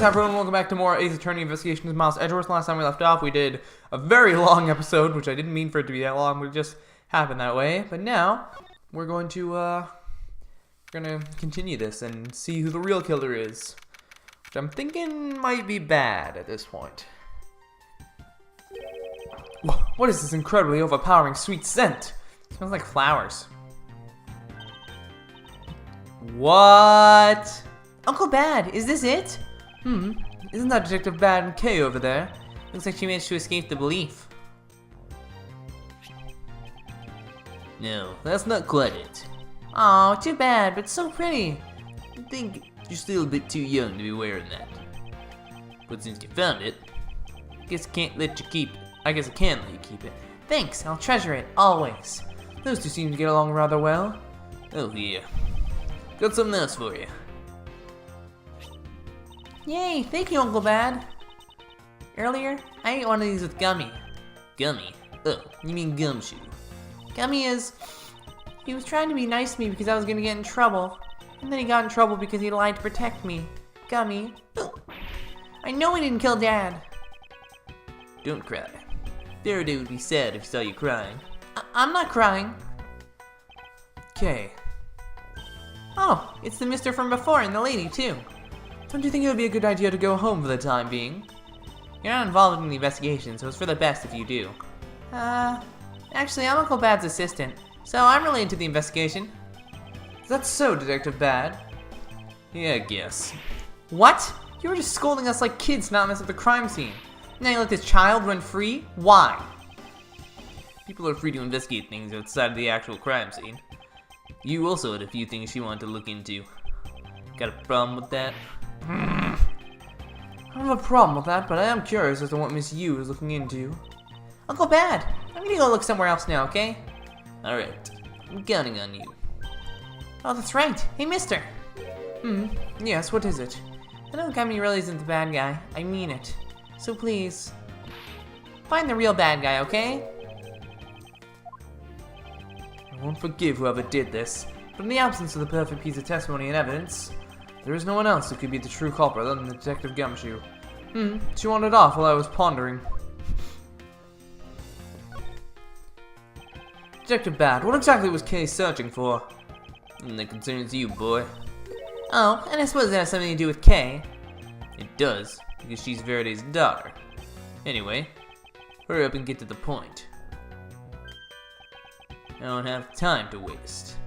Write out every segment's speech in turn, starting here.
is everyone, welcome back to more Ace Attorney Investigations with Miles Edgeworth. Last time we left off, we did a very long episode, which I didn't mean for it to be that long, but it just happened that way. But now, we're going to continue this and see who the real killer is, which I'm thinking might be bad at this point. What is this incredibly overpowering sweet scent? It smells like flowers. What? Uncle Bad, is this it? Isn't that Detective Bad and Kay over there? Looks like she managed to escape the belief. No, that's not quite it. Aw, too bad, but so pretty. I think you're still a bit too young to be wearing that. But since you found it, I guess I can't let you keep it. I guess I can let you keep it. Thanks, I'll treasure it, always. Those two seem to get along rather well. Oh yeah. Got something else for you. Yay, thank you, Uncle Bad. Earlier, I ate one of these with Gummy. Gummy? Oh, you mean Gumshoe. Gummy he was trying to be nice to me because I was gonna get in trouble. And then he got in trouble because he lied to protect me. Gummy. I know he didn't kill Dad. Don't cry. Farraday would be sad if he saw you crying. I'm not crying. Okay. Oh, it's the mister from before and the lady too. Don't you think it would be a good idea to go home for the time being? You're not involved in the investigation, so it's for the best if you do. Actually, I'm Uncle Bad's assistant, so I'm related to the investigation. Is that so, Detective Bad? Yeah, I guess. What? You were just scolding us like kids not mess up the crime scene. Now you let this child run free? Why? People are free to investigate things outside of the actual crime scene. You also had a few things you wanted to look into. Got a problem with that? I don't have a problem with that, but I am curious as to what Miss Yu is looking into. Uncle Bad, I'm gonna go look somewhere else now, okay? Alright, I'm counting on you. Oh, that's right. Hey, mister. Yes, what is it? I know Gummy really isn't the bad guy. I mean it. So please, find the real bad guy, okay? I won't forgive whoever did this, but in the absence of the perfect piece of testimony and evidence, there is no one else who could be the true culprit other than the Detective Gumshoe. She wandered off while I was pondering. Detective Bad, what exactly was Kay searching for? That concerns you, boy. Oh, and I suppose it has something to do with Kay. It does, because she's Faraday's daughter. Anyway, hurry up and get to the point. I don't have time to waste.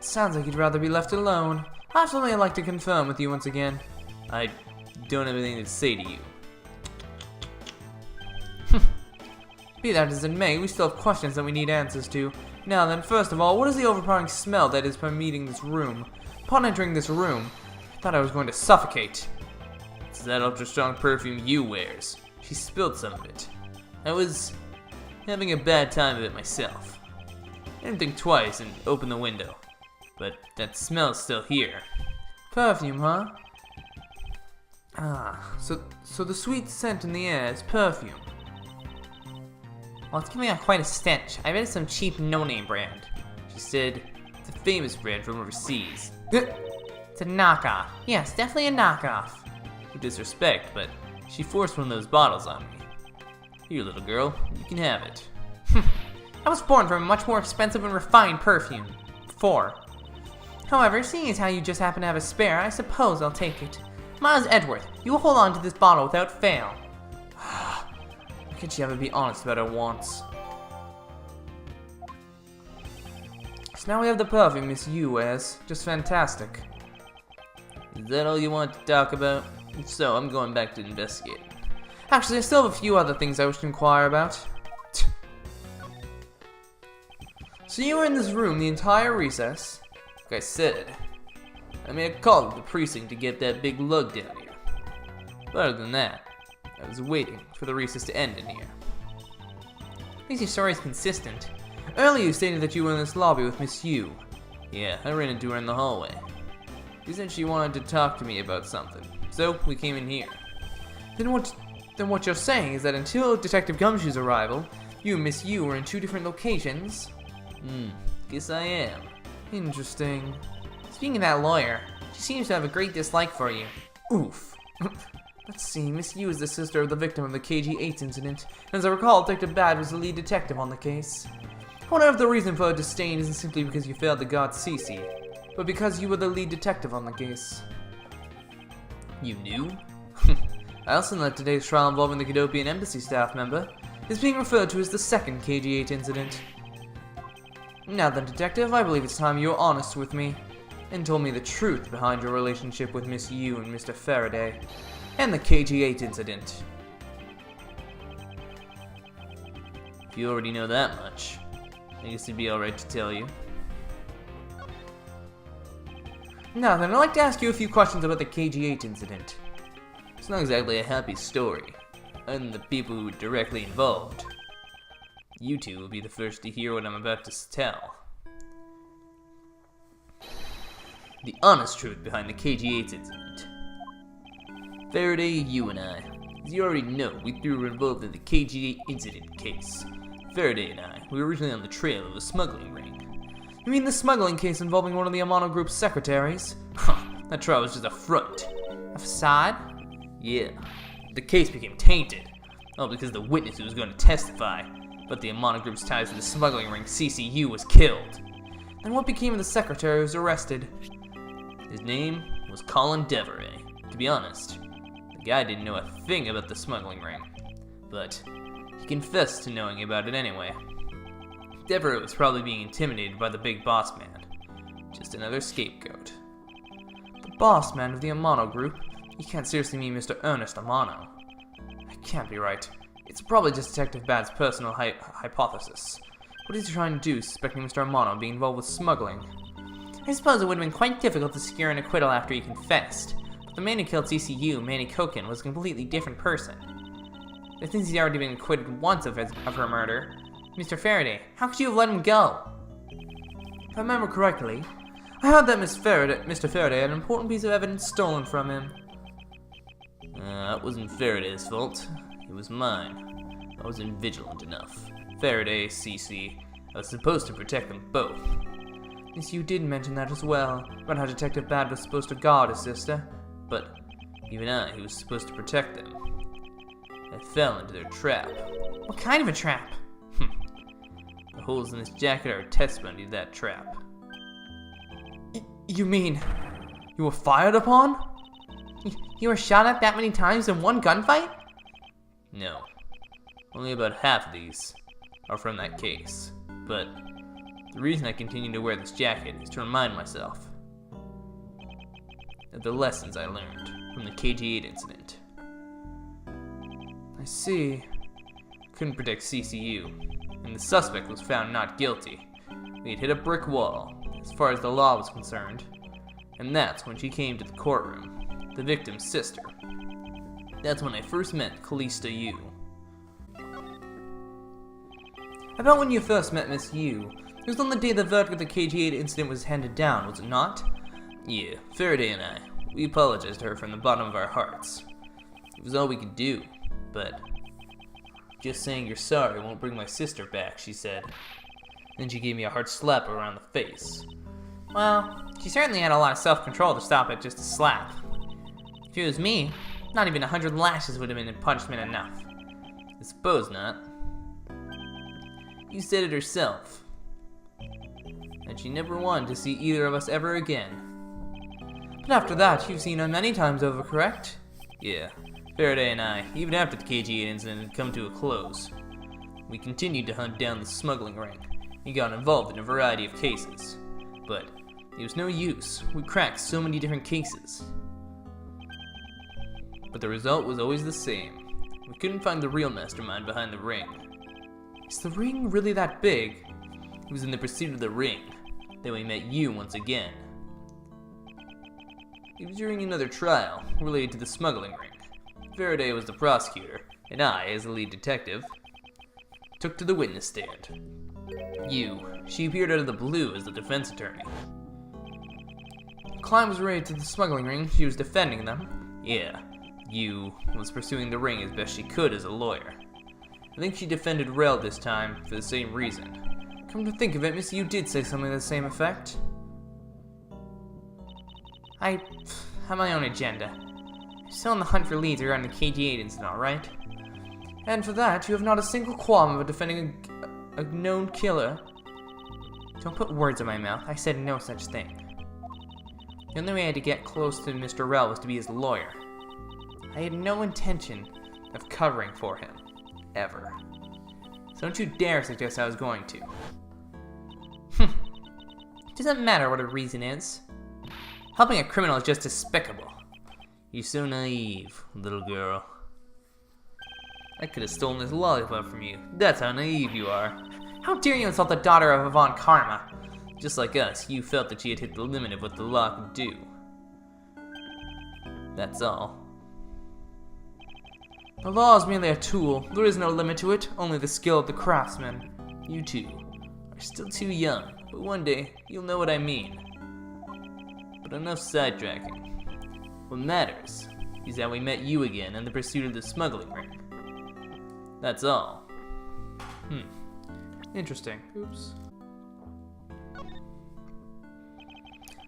Sounds like you'd rather be left alone. I have something I'd like to confirm with you once again. I don't have anything to say to you. Be that as it may, we still have questions that we need answers to. Now then, first of all, what is the overpowering smell that is permeating this room? Upon entering this room, I thought I was going to suffocate. It's that ultra-strong perfume you wears. She spilled some of it. I was having a bad time of it myself. I didn't think twice and opened the window. But that smell's still here. Perfume, huh? So the sweet scent in the air is perfume. Well, it's giving out quite a stench. I bet it's some cheap no-name brand. She said it's a famous brand from overseas. It's a knockoff. Yes, definitely a knockoff. With disrespect, but she forced one of those bottles on me. Here, little girl, you can have it. I was born from a much more expensive and refined perfume. However, seeing as how you just happen to have a spare, I suppose I'll take it. Miles Edgeworth, you will hold on to this bottle without fail. Why can't she ever be honest about her wants? So now we have the perfume Miss Yu wears. Just fantastic. Is that all you want to talk about? If so, I'm going back to investigating. Actually, I still have a few other things I wish to inquire about. So you were in this room the entire recess? Like I said, I made a call to the precinct to get that big lug down here. But other than that, I was waiting for the recess to end in here. At least your story's consistent. Earlier you stated that you were in this lobby with Miss Yu. Yeah, I ran into her in the hallway. She said she wanted to talk to me about something, so we came in here. Then what you're saying is that until Detective Gumshoe's arrival, you and Miss Yu were in two different locations? Guess I am. Interesting. Speaking of that lawyer, She seems to have a great dislike for you. Oof. Let's see, Miss Yu is the sister of the victim of the KG-8 incident. As I recall, Detective Bad was the lead detective on the case. I wonder if the reason for her disdain isn't simply because you failed to guard Cece, but because you were the lead detective on the case. You knew? I also know that today's trial involving the Cadopian embassy staff member is being referred to as the second KG-8 incident. Now then, Detective, I believe it's time you were honest with me and told me the truth behind your relationship with Miss Yu and Mr. Farraday and the KG-8 incident. If you already know that much, I guess it'd be alright to tell you. Now then, I'd like to ask you a few questions about the KG-8 incident. It's not exactly a happy story, other than the people who were directly involved. You two will be the first to hear what I'm about to tell. The honest truth behind the KG-8 incident. Farraday, you and I, as you already know, we three were involved in the KG-8 incident case. Farraday and I, we were originally on the trail of a smuggling ring. You mean the smuggling case involving one of the Amano Group's secretaries? That trial was just a front. A facade? Yeah. The case became tainted. All because the witness who was going to testify, but the Amano Group's ties to the smuggling ring, CCU, was killed. And what became of the secretary who was arrested? His name was Colin Deveray. To be honest, the guy didn't know a thing about the smuggling ring, but he confessed to knowing about it anyway. Deveray was probably being intimidated by the big boss man. Just another scapegoat. The boss man of the Amano Group? You can't seriously mean Mr. Ernest Amano. That can't be right. It's probably just Detective Bad's personal hypothesis. What is he trying to do, suspecting Mr. Amano being involved with smuggling? I suppose it would have been quite difficult to secure an acquittal after he confessed, but the man who killed CCU, Manny Koken, was a completely different person. But since he's already been acquitted once of her murder, Mr. Farraday, how could you have let him go? If I remember correctly, I heard that Mr. Farraday had an important piece of evidence stolen from him. That wasn't Faraday's fault. It was mine. I wasn't vigilant enough. Farraday, CC, I was supposed to protect them both. Yes, you did mention that as well, about how Detective Bad was supposed to guard his sister. But even I, who was supposed to protect them, I fell into their trap. What kind of a trap? The holes in this jacket are a testimony to that trap. You mean, you were fired upon? You were shot at that many times in one gunfight? No. Only about half of these are from that case. But the reason I continue to wear this jacket is to remind myself of the lessons I learned from the KG-8 incident. I see. Couldn't protect CCU, and the suspect was found not guilty. We had hit a brick wall, as far as the law was concerned, and that's when she came to the courtroom, the victim's sister. That's when I first met Callista Yu. About when you first met Miss Yu, it was on the day the verdict of the KG-8 incident was handed down, was it not? Yeah, Farraday and I, we apologized to her from the bottom of our hearts. It was all we could do, but just saying you're sorry won't bring my sister back, she said. Then she gave me a hard slap around the face. Well, she certainly had a lot of self-control to stop at just a slap. If it was me, not even 100 lashes would have been punishment enough. I suppose not. You said it herself. And she never wanted to see either of us ever again. But after that, you've seen her many times over, correct? Yeah. Farraday and I, even after the KG-8 incident had come to a close, we continued to hunt down the smuggling ring. We got involved in a variety of cases. But it was no use. We cracked so many different cases. But the result was always the same. We couldn't find the real mastermind behind the ring. Is the ring really that big? It was in the pursuit of the ring that we met you once again. It was during another trial related to the smuggling ring. Farraday was the prosecutor, and I, as the lead detective, took to the witness stand. She appeared out of the blue as the defense attorney. Klein was related to the smuggling ring, she was defending them. Yeah, was pursuing the ring as best she could as a lawyer. I think she defended Rel this time for the same reason. Come to think of it, Miss Yu did say something to the same effect. I have my own agenda. I'm still on the hunt for leads regarding the KG8 incident, alright? And for that, you have not a single qualm about defending a known killer. Don't put words in my mouth. I said no such thing. The only way I had to get close to Mr. Rell was to be his lawyer. I had no intention of covering for him. Ever. So don't you dare suggest I was going to. It doesn't matter what a reason is. Helping a criminal is just despicable. You're so naive, little girl. I could have stolen this lollipop from you. That's how naive you are. How dare you insult the daughter of Yvonne Karma? Just like us, you felt that she had hit the limit of what the law could do. That's all. The law is merely a tool. There is no limit to it, only the skill of the craftsman. You two are still too young, but one day you'll know what I mean. But enough sidetracking. What matters is that we met you again in the pursuit of the smuggling ring. That's all. Interesting. Oops.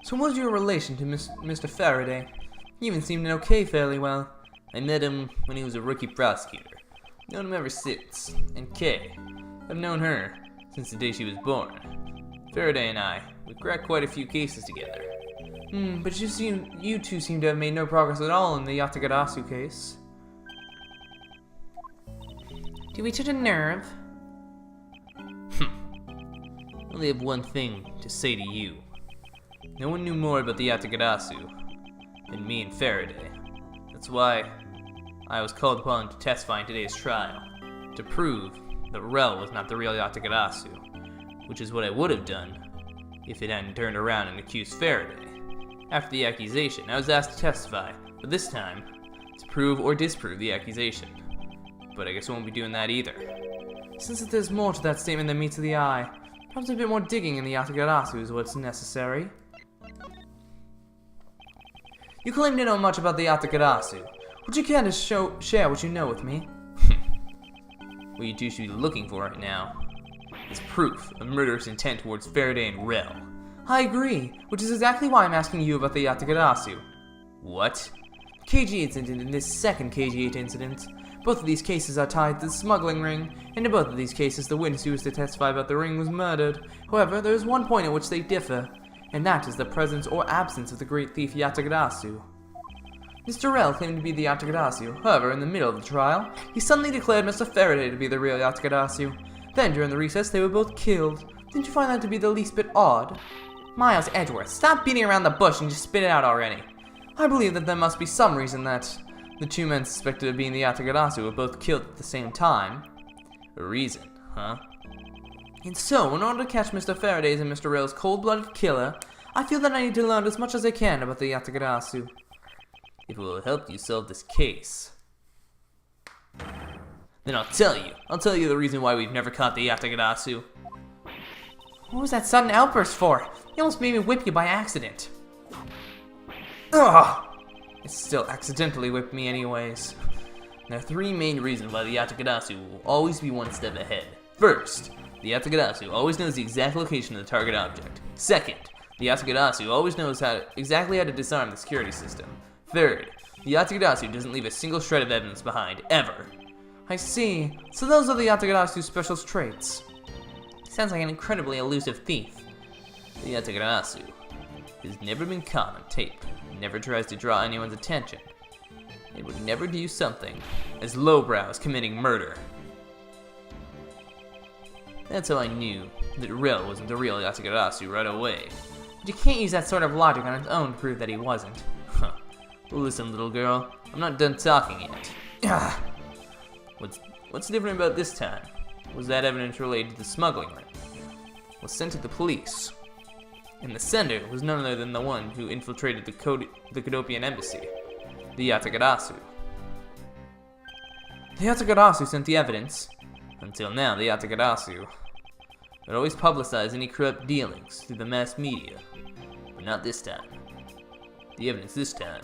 So what was your relation to Mr. Farraday? He even seemed okay fairly well. I met him when he was a rookie prosecutor. Known him ever since. And Kay, I've known her since the day she was born. Farraday and I, we cracked quite a few cases together. But you two seem to have made no progress at all in the YATAGARASU case. Do we touch a nerve? I only have one thing to say to you. No one knew more about the YATAGARASU than me and Farraday. That's why I was called upon to testify in today's trial, to prove that Rell was not the real YATAGARASU, which is what I would have done if it hadn't turned around and accused Farraday. After the accusation, I was asked to testify, but this time, to prove or disprove the accusation. But I guess I won't be doing that either. Since there's more to that statement than meets the eye, perhaps a bit more digging in the YATAGARASU is what's necessary. You claim to know much about the YATAGARASU. Would you care to share what you know with me? What you two should be looking for right now is proof of murderous intent towards Farraday and Rell. I agree, which is exactly why I'm asking you about the YATAGARASU. What? KG incident and this second KG8 incident. Both of these cases are tied to the smuggling ring, and in both of these cases the witness who was to testify about the ring was murdered. However, there is one point at which they differ, and that is the presence or absence of the great thief YATAGARASU. Mr. Rell claimed to be the YATAGARASU. However, in the middle of the trial, he suddenly declared Mr. Farraday to be the real YATAGARASU. Then, during the recess, they were both killed. Didn't you find that to be the least bit odd? Miles Edgeworth, stop beating around the bush and just spit it out already. I believe that there must be some reason that the two men suspected of being the YATAGARASU were both killed at the same time. A reason, huh? And so, in order to catch Mr. Faraday's and Mr. Rell's cold-blooded killer, I feel that I need to learn as much as I can about the YATAGARASU. If it will help you solve this case, then I'll tell you. I'll tell you the reason why we've never caught the YATAGARASU. What was that sudden outburst for? You almost made me whip you by accident. Ugh! It still accidentally whipped me anyways. There are three main reasons why the YATAGARASU will always be one step ahead. First, the YATAGARASU always knows the exact location of the target object. Second, the YATAGARASU always knows exactly how to disarm the security system. Third, the YATAGARASU doesn't leave a single shred of evidence behind, ever. I see. So those are the YATAGARASU's special traits. Sounds like an incredibly elusive thief. The YATAGARASU has never been caught on tape. It never tries to draw anyone's attention. It would never do something as lowbrow as committing murder. That's how I knew that Rell wasn't the real YATAGARASU right away. But you can't use that sort of logic on its own to prove that he wasn't. Huh. Well, listen, little girl, I'm not done talking yet. What's different about this time? Was that evidence related to the smuggling ring? Was sent to the police. And the sender was none other than the one who infiltrated the Cadopian embassy, the YATAGARASU. The YATAGARASU sent the evidence. Until now, the YATAGARASU would always publicize any corrupt dealings through the mass media. But not this time. The evidence this time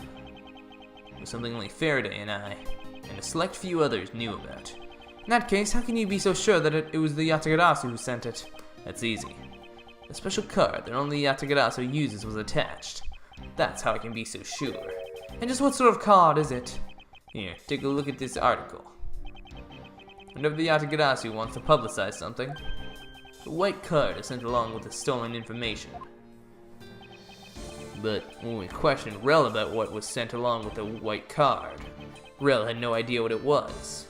was something only Farraday and I, and a select few others knew about. In that case, how can you be so sure that it was the YATAGARASU who sent it? That's easy. A special card that only YATAGARASU uses was attached. That's how I can be so sure. And just what sort of card is it? Here, take a look at this article. Whenever the YATAGARASU wants to publicize something, the white card is sent along with the stolen information. But when we questioned Rel about what was sent along with the white card, Rel had no idea what it was.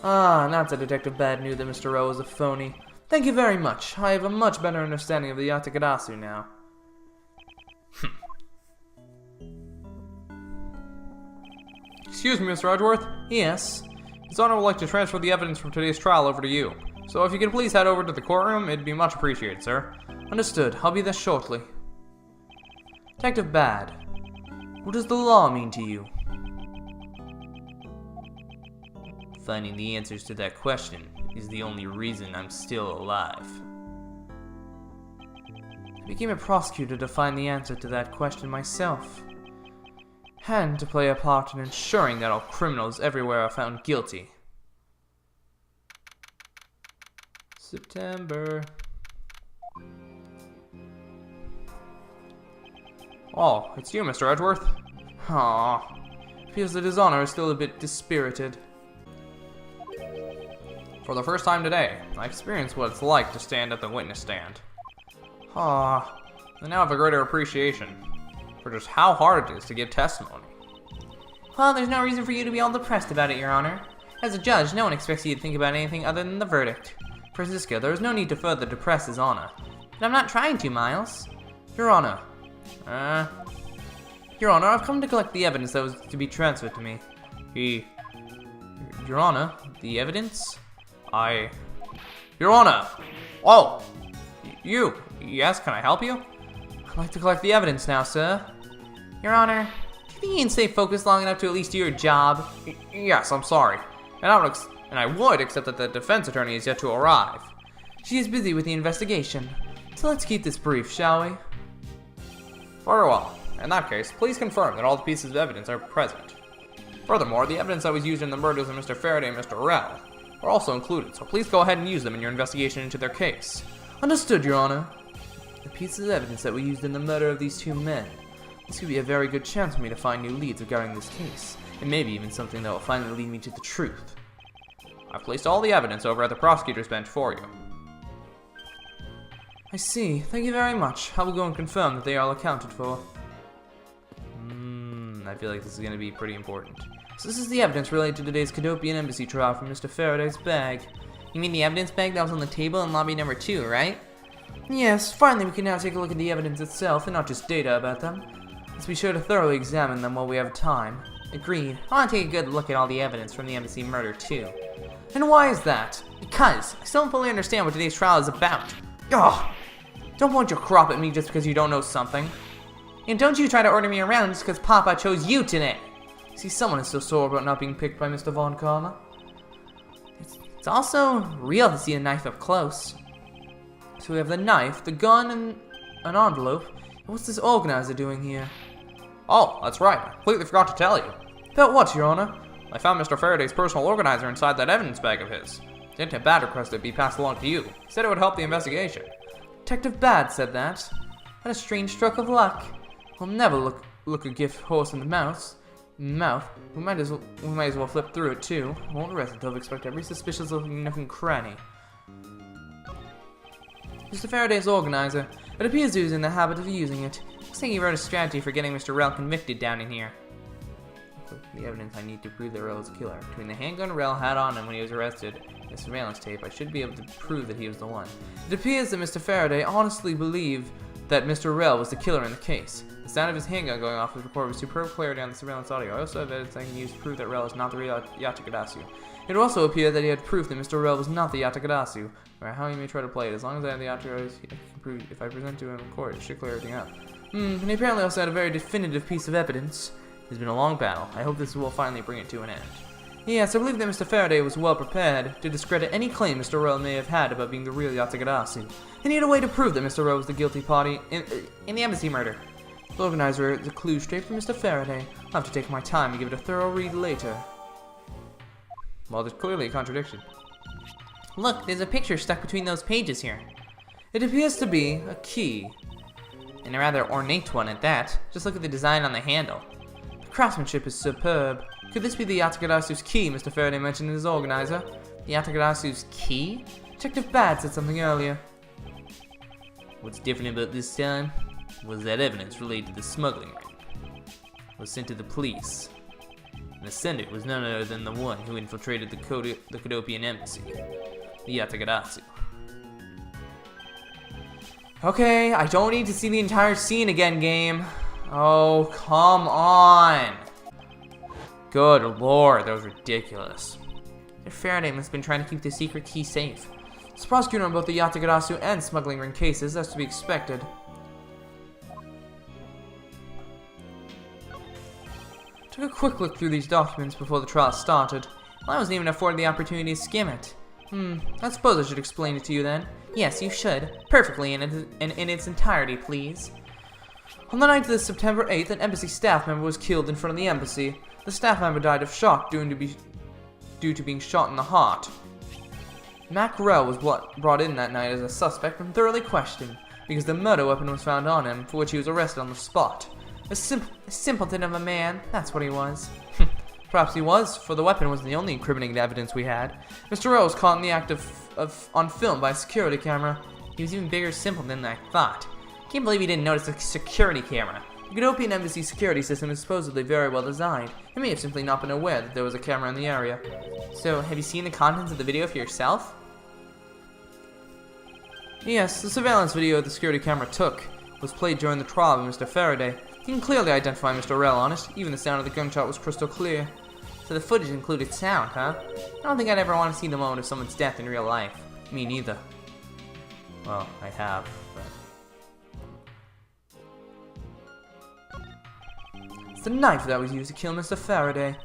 Ah, not that Detective Bad knew that Mr. Rowe was a phony. Thank you very much. I have a much better understanding of the YATAGARASU now. Excuse me, Mr. Edgeworth? Yes? His Honor would like to transfer the evidence from today's trial over to you. So if you could please head over to the courtroom, it'd be much appreciated, sir. Understood. I'll be there shortly. Detective Bad, what does the law mean to you? Finding the answers to that question is the only reason I'm still alive. I became a prosecutor to find the answer to that question myself, and to play a part in ensuring that all criminals everywhere are found guilty. September. Oh, it's you, Mr. Edgeworth. Aw, feels that His Honor is still a bit dispirited. For the first time today, I experienced what it's like to stand at the witness stand. I now have a greater appreciation for just how hard it is to give testimony. Well, there's no reason for you to be all depressed about it, Your Honor. As a judge, no one expects you to think about anything other than the verdict. Francisca, there is no need to further depress His Honor. But I'm not trying to, Miles. Your Honor. Your Honor, I've come to collect the evidence that was to be transferred to me. Your Honor, the evidence? Your Honor! Oh! You! Yes, can I help you? I'd like to collect the evidence now, sir. Your Honor, do you think you can stay focused long enough to at least do your job? Yes, I'm sorry. And I would, except that the defense attorney is yet to arrive. She is busy with the investigation. So let's keep this brief, shall we? Very well. In that case, please confirm that all the pieces of evidence are present. Furthermore, the evidence that was used in the murders of Mr. Farraday and Mr. Rel are also included, so please go ahead and use them in your investigation into their case. Understood, Your Honor. The pieces of evidence that were used in the murder of these two men. This could be a very good chance for me to find new leads regarding this case, and maybe even something that will finally lead me to the truth. I've placed all the evidence over at the prosecutor's bench for you. I see. Thank you very much. I will go and confirm that they are all accounted for. I feel like this is going to be pretty important. So this is the evidence related to today's Cadopian Embassy trial from Mr. Faraday's bag. You mean the evidence bag that was on the table in lobby number 2, right? Yes, finally we can now take a look at the evidence itself and not just data about them. Let's be sure to thoroughly examine them while we have time. Agreed. I want to take a good look at all the evidence from the embassy murder, too. And why is that? Because I still don't fully understand what today's trial is about. Ugh! Don't point your crop at me just because you don't know something. And don't you try to order me around just because Papa chose you today. See, someone is so sore about not being picked by Mr. Von Karma. It's also real to see a knife up close. So we have the knife, the gun, and an envelope. And what's this organizer doing here? Oh, that's right. I completely forgot to tell you. About what, Your Honor? I found Mr. Faraday's personal organizer inside that evidence bag of his. Detective Bad requested it be passed along to you. He said it would help the investigation. Detective Bad said that? What a strange stroke of luck. We'll never look a gift horse in the mouth. We might as well flip through it too. Won't rest until we expect every suspicious looking nook and cranny. Mr. Faraday's organizer. It appears he was in the habit of using it. Looks like he wrote a strategy for getting Mr. Rel convicted down in here. The evidence I need to prove that Rel was a killer. Between the handgun Rel had on him when he was arrested and the surveillance tape, I should be able to prove that he was the one. It appears that Mr. Farraday honestly believed that Mr. Rel was the killer in the case. The sound of his handgun going off was recorded with superb clarity on the surveillance audio. I also have evidence I can use to prove that Rel is not the real YATAGARASU. It also appeared that he had proof that Mr. Rel was not the YATAGARASU. No matter how he may try to play it, as long as I have the YATAGARASU, if I present to him in court, it should clear everything up. And he apparently also had a very definitive piece of evidence. It's been a long battle. I hope this will finally bring it to an end. Yes, I believe that Mr. Farraday was well prepared to discredit any claim Mr. Rel may have had about being the real YATAGARASU. And he had a way to prove that Mr. Rel was the guilty party in the embassy murder. The organizer is a clue straight from Mr. Farraday. I'll have to take my time and give it a thorough read later. Well, there's clearly a contradiction. Look, there's a picture stuck between those pages here. It appears to be a key. and a rather ornate one at that. Just look at the design on the handle. The craftsmanship is superb. Could this be the YATAGARASU's key Mr. Farraday mentioned in his organizer? The YATAGARASU's key? Detective Bad said something earlier. What's different about this time was that evidence related to the smuggling ring was sent to the police. And the sender was none other than the one who infiltrated the Kodopian embassy, the YATAGARASU. Okay, I don't need to see the entire scene again, game. Oh, come on. Good lord, that was ridiculous. Farraday must have been trying to keep the secret key safe. This prosecutor on both the YATAGARASU and smuggling ring cases, as to be expected. Took a quick look through these documents before the trial started. Well, I wasn't even afforded the opportunity to skim it. I suppose I should explain it to you then. Yes, you should. Perfectly in its entirety, please. On the night of September 8th, an embassy staff member was killed in front of the embassy. The staff member died of shock due to being shot in the heart. Mac Rell was brought in that night as a suspect and thoroughly questioned, because the murder weapon was found on him, for which he was arrested on the spot. A simpleton of a man, that's what he was. Perhaps he was, for the weapon wasn't the only incriminating evidence we had. Mr. Rell was caught in the act on film by a security camera. He was even bigger simpleton than I thought. Can't believe he didn't notice a security camera. The Kodopian embassy security system is supposedly very well designed. He may have simply not been aware that there was a camera in the area. So, have you seen the contents of the video for yourself? Yes, the surveillance video the security camera took was played during the trial of Mr. Farraday. You can clearly identify Mr. Rell on it. Even the sound of the gunshot was crystal clear. So the footage included sound, huh? I don't think I'd ever want to see the moment of someone's death in real life. Me neither. Well, I have, but... It's the knife that was used to kill Mr. Farraday.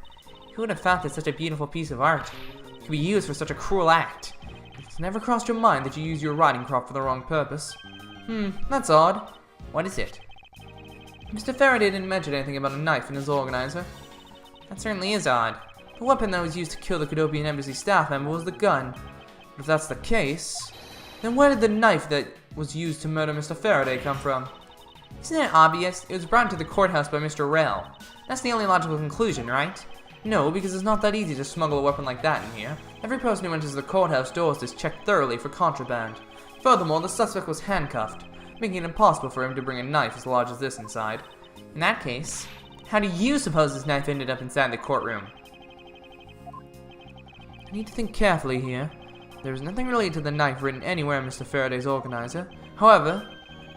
Who would have thought that such a beautiful piece of art could be used for such a cruel act? It's never crossed your mind that you use your riding crop for the wrong purpose. That's odd. What is it? Mr. Farraday didn't mention anything about a knife in his organizer. That certainly is odd. The weapon that was used to kill the Kodopian embassy staff member was the gun. But if that's the case, then where did the knife that was used to murder Mr. Farraday come from? Isn't it obvious? It was brought into the courthouse by Mr. Rell. That's the only logical conclusion, right? No, because it's not that easy to smuggle a weapon like that in here. Every person who enters the courthouse doors is checked thoroughly for contraband. Furthermore, the suspect was handcuffed, making it impossible for him to bring a knife as large as this inside. In that case, how do you suppose this knife ended up inside the courtroom? I need to think carefully here. There is nothing related to the knife written anywhere in Mr. Faraday's organizer. However,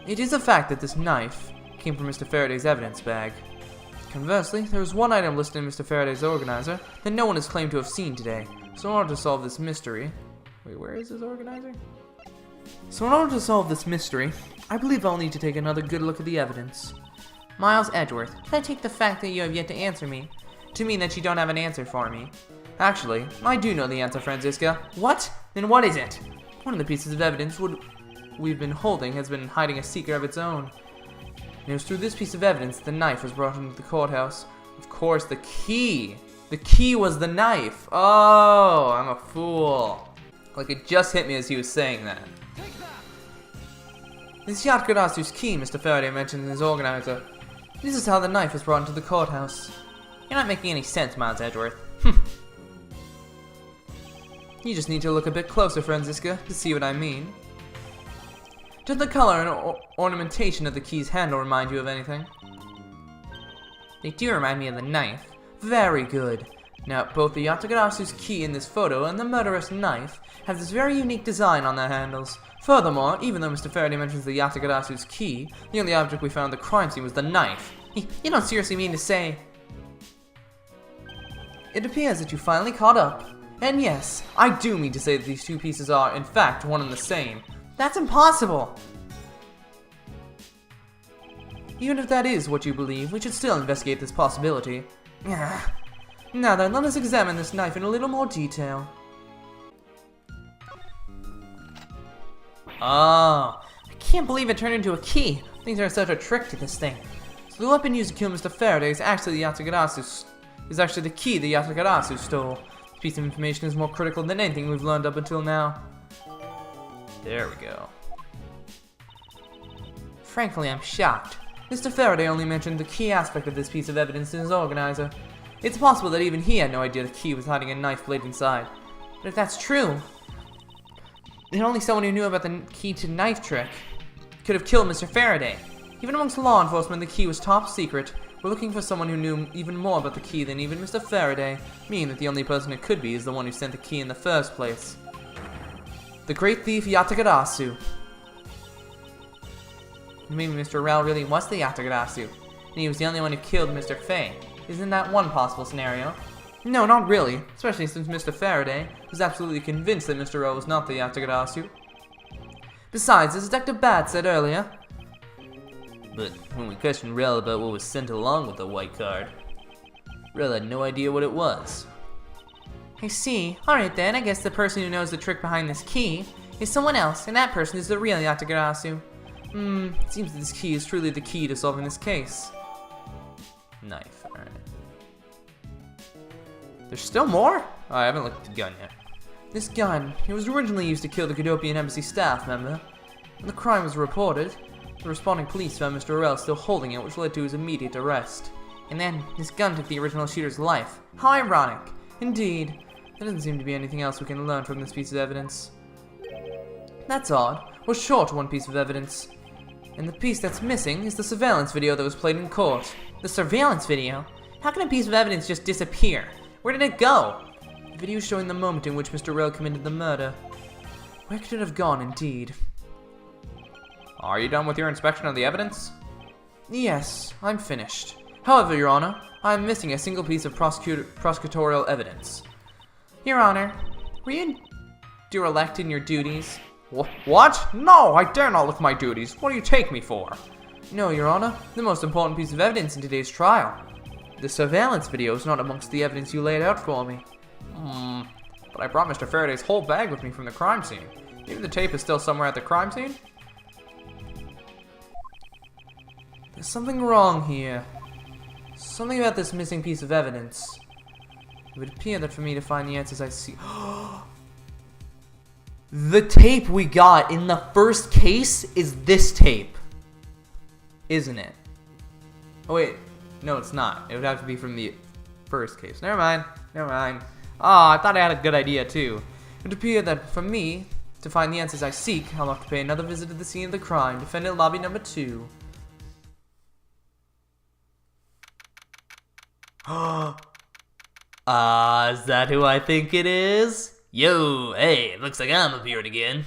it is a fact that this knife came from Mr. Faraday's evidence bag. Conversely, there is one item listed in Mr. Faraday's organizer that no one has claimed to have seen today. So in order to solve this mystery... Wait, where is his organizer? So in order to solve this mystery, I believe I'll need to take another good look at the evidence. Miles Edgeworth, can I take the fact that you have yet to answer me to mean that you don't have an answer for me? Actually, I do know the answer, Franziska. What? Then what is it? One of the pieces of evidence we've been holding has been hiding a secret of its own. And it was through this piece of evidence the knife was brought into the courthouse. Of course, the key. The key was the knife. Oh, I'm a fool. Like it just hit me as he was saying that. This is YATAGARASU's key Mr. Farraday mentioned in his organizer. This is how the knife was brought into the courthouse. You're not making any sense, Miles Edgeworth. You just need to look a bit closer, Franziska, to see what I mean. Does the color and ornamentation of the key's handle remind you of anything? They do remind me of the knife. Very good. Now, both the YATAGARASU's key in this photo and the murderous knife have this very unique design on their handles. Furthermore, even though Mr. Farraday mentions the YATAGARASU's key, the only object we found at the crime scene was the knife. You don't seriously mean to say... It appears that you finally caught up. And yes, I do mean to say that these two pieces are, in fact, one and the same. That's impossible! Even if that is what you believe, we should still investigate this possibility. Now then, let us examine this knife in a little more detail. Oh, I can't believe it turned into a key. Things are such a trick to this thing. So the weapon used to kill Mr. Farraday is actually the key the YATAGARASU stole. This piece of information is more critical than anything we've learned up until now. There we go. Frankly, I'm shocked. Mr. Farraday only mentioned the key aspect of this piece of evidence to his organizer. It's possible that even he had no idea the key was hiding a knife blade inside. But if that's true, then only someone who knew about the key to knife trick could have killed Mr. Farraday. Even amongst law enforcement, the key was top secret. We're looking for someone who knew even more about the key than even Mr. Farraday, meaning that the only person it could be is the one who sent the key in the first place. The great thief YATAGARASU. Maybe Mr. Rel really was the YATAGARASU, and he was the only one who killed Mr. Fay. Isn't that one possible scenario? No, not really, especially since Mr. Farraday was absolutely convinced that Mr. Rel was not the YATAGARASU. Besides, as Detective Bad said earlier, But when we questioned Rel about what was sent along with the white card, Rel had no idea what it was. I see. Alright then, I guess the person who knows the trick behind this key is someone else, and that person is the real YATAGARASU. It seems that this key is truly the key to solving this case. Knife, alright. There's still more? Oh, I haven't looked at the gun yet. This gun, it was originally used to kill the Cadopian Embassy staff member. When the crime was reported, the responding police found Mr. Rel still holding it, which led to his immediate arrest. And then, this gun took the original shooter's life. How ironic. Indeed. There doesn't seem to be anything else we can learn from this piece of evidence. That's odd. We're short one piece of evidence. And the piece that's missing is the surveillance video that was played in court. The surveillance video? How can a piece of evidence just disappear? Where did it go? The video showing the moment in which Mr. Rel committed the murder. Where could it have gone, indeed? Are you done with your inspection of the evidence? Yes, I'm finished. However, Your Honor, I am missing a single piece of prosecutorial evidence. Your Honor, were you derelict in your duties? What? No, I dare not look my duties. What do you take me for? No, Your Honor, the most important piece of evidence in today's trial. The surveillance video is not amongst the evidence you laid out for me. But I brought Mr. Faraday's whole bag with me from the crime scene. Maybe the tape is still somewhere at the crime scene? There's something wrong here. Something about this missing piece of evidence. It would appear that for me to find the answers I see... The tape we got in the first case is this tape. Isn't it? Oh wait, no it's not. It would have to be from the first case. Never mind. Oh, I thought I had a good idea too. It would appear that for me to find the answers I seek, I'll have to pay another visit to the scene of the crime, Defendant Lobby number 2. Is that who I think it is? Yo, hey, it looks like I'm appearing again.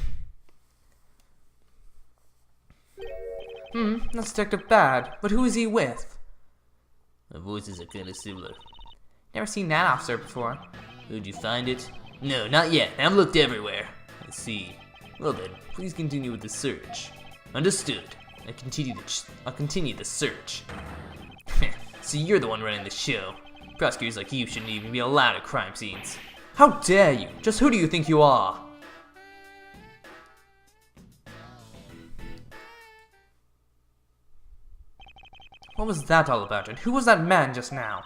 That's Detective Bad, but who is he with? The voices are kinda similar. Never seen that officer before. Did you find it? No, not yet. I've looked everywhere. I see. Well then, please continue with the search. Understood. I'll continue the search. So you're the one running the show. Prosecutors like you shouldn't even be allowed at crime scenes. How dare you? Just who do you think you are? What was that all about, and who was that man just now?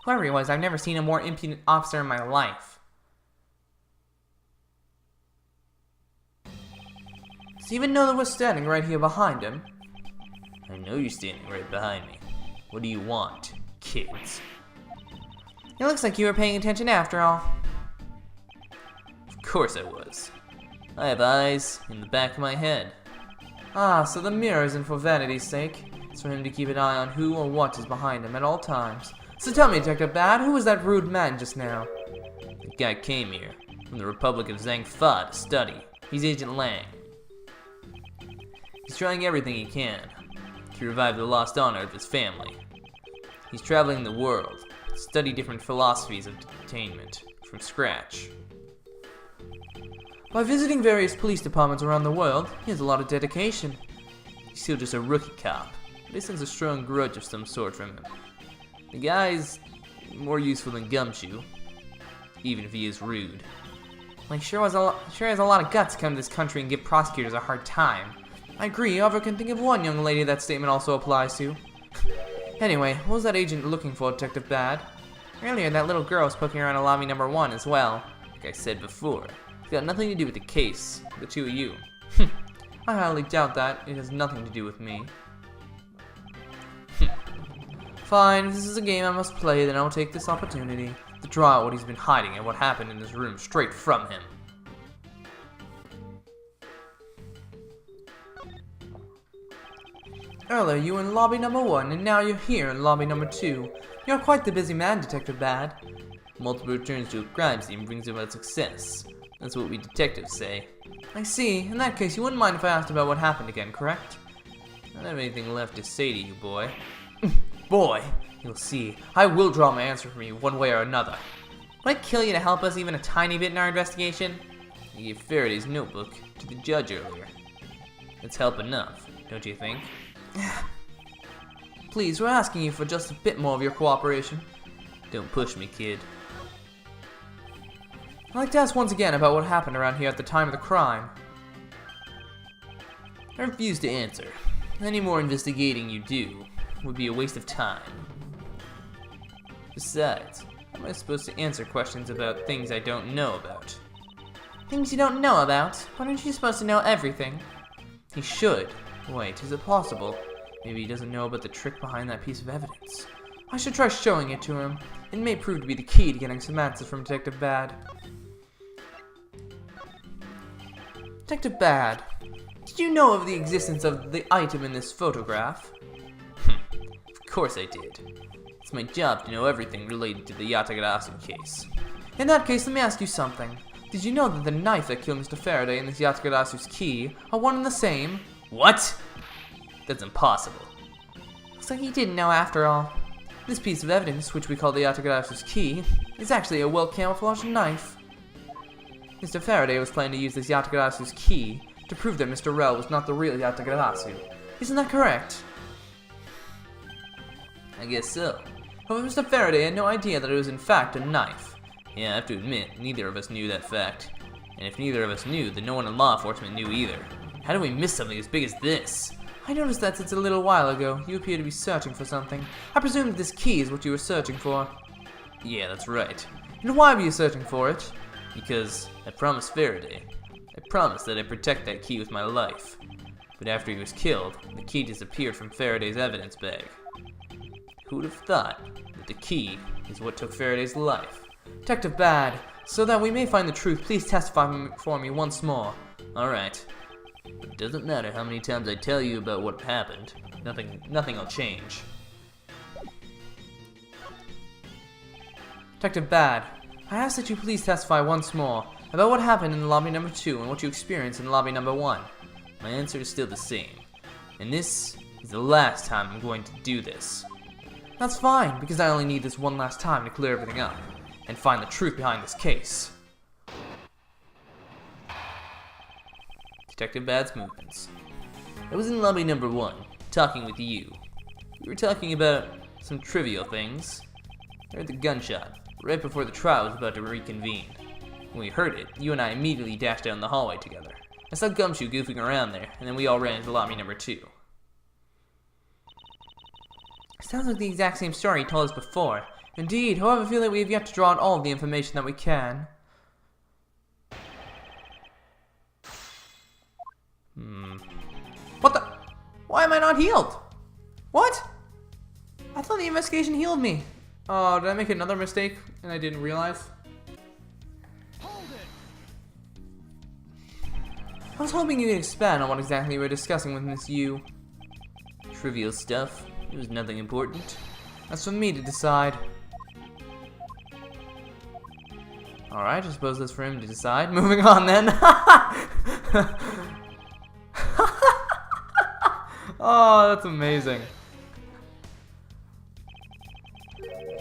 Whoever he was, I've never seen a more impudent officer in my life. Does he even know that we're standing right here behind him? I know you're standing right behind me. What do you want, kids? It looks like you were paying attention after all. Of course I was. I have eyes in the back of my head. Ah, so the mirror isn't for vanity's sake. It's for him to keep an eye on who or what is behind him at all times. So tell me, Detective Bad, who was that rude man just now? The guy came here from the Republic of Zangfa to study. He's Agent Lang. He's trying everything he can to revive the lost honor of his family. He's traveling the world to study different philosophies of detainment from scratch. By visiting various police departments around the world, he has a lot of dedication. He's still just a rookie cop, but he senses a strong grudge of some sort from him. The guy's more useful than Gumshoe, even if he is rude. Well, he sure has a lot of guts to come to this country and give prosecutors a hard time. I agree, however, I can think of one young lady that statement also applies to. Anyway, what was that agent looking for, Detective Bad? Earlier, that little girl was poking around a lobby number 1 as well. Like I said before, it's got nothing to do with the case, the two of you. I highly doubt that. It has nothing to do with me. Fine, if this is a game I must play, then I will take this opportunity to draw out what he's been hiding and what happened in this room straight from him. Earlier, you were in lobby number 1, and now you're here in lobby number 2. You're quite the busy man, Detective Bad. Multiple returns to a crime scene brings about success. That's what we detectives say. I see. In that case, you wouldn't mind if I asked about what happened again, correct? I don't have anything left to say to you, boy. Boy, you'll see. I will draw my answer from you one way or another. Would I kill you to help us even a tiny bit in our investigation? You gave Faraday's notebook to the judge earlier. That's help enough, don't you think? Please, we're asking you for just a bit more of your cooperation. Don't push me, kid. I'd like to ask once again about what happened around here at the time of the crime. I refuse to answer. Any more investigating you do would be a waste of time. Besides, how am I supposed to answer questions about things I don't know about? Things you don't know about? Why aren't you supposed to know everything? He should. Wait, is it possible? Maybe he doesn't know about the trick behind that piece of evidence. I should try showing it to him. It may prove to be the key to getting some answers from Detective Bad. Detective Bad, did you know of the existence of the item in this photograph? Of course I did. It's my job to know everything related to the YATAGARASU case. In that case, let me ask you something. Did you know that the knife that killed Mr. Farraday and this YATAGARASU's key are one and the same? What? That's impossible. Looks like he didn't know after all. This piece of evidence, which we call the YATAGARASU's key, is actually a well-camouflaged knife. Mr. Farraday was planning to use this YATAGARASU's key to prove that Mr. Rel was not the real YATAGARASU. Isn't that correct? I guess so. However, Mr. Farraday had no idea that it was in fact a knife. Yeah, I have to admit, neither of us knew that fact. And if neither of us knew, then no one in law enforcement knew either. How did we miss something as big as this? I noticed that since a little while ago, you appear to be searching for something. I presume that this key is what you were searching for. Yeah, that's right. And why were you searching for it? Because I promised Farraday. I promised that I'd protect that key with my life. But after he was killed, the key disappeared from Faraday's evidence bag. Who would have thought that the key is what took Faraday's life? Detective Bad, so that we may find the truth, please testify for me once more. Alright. It doesn't matter how many times I tell you about what happened. Nothing will change. Detective Bad, I ask that you please testify once more about what happened in lobby number 2 and what you experienced in lobby number 1. My answer is still the same. And this is the last time I'm going to do this. That's fine, because I only need this one last time to clear everything up and find the truth behind this case. Detective Bad's movements. I was in lobby number 1, talking with you. We were talking about some trivial things. I heard the gunshot, right before the trial was about to reconvene. When we heard it, you and I immediately dashed down the hallway together. I saw Gumshoe goofing around there, and then we all ran into lobby number 2. Sounds like the exact same story you told us before. Indeed, however, I feel that we have yet to draw out all of the information that we can. What the? Why am I not healed? What? I thought the investigation healed me. Oh, did I make another mistake and I didn't realize? I was hoping you could expand on what exactly you were discussing with Miss Yu. Trivial stuff. It was nothing important. That's for me to decide. Alright, I suppose that's for him to decide. Moving on then. Oh, that's amazing.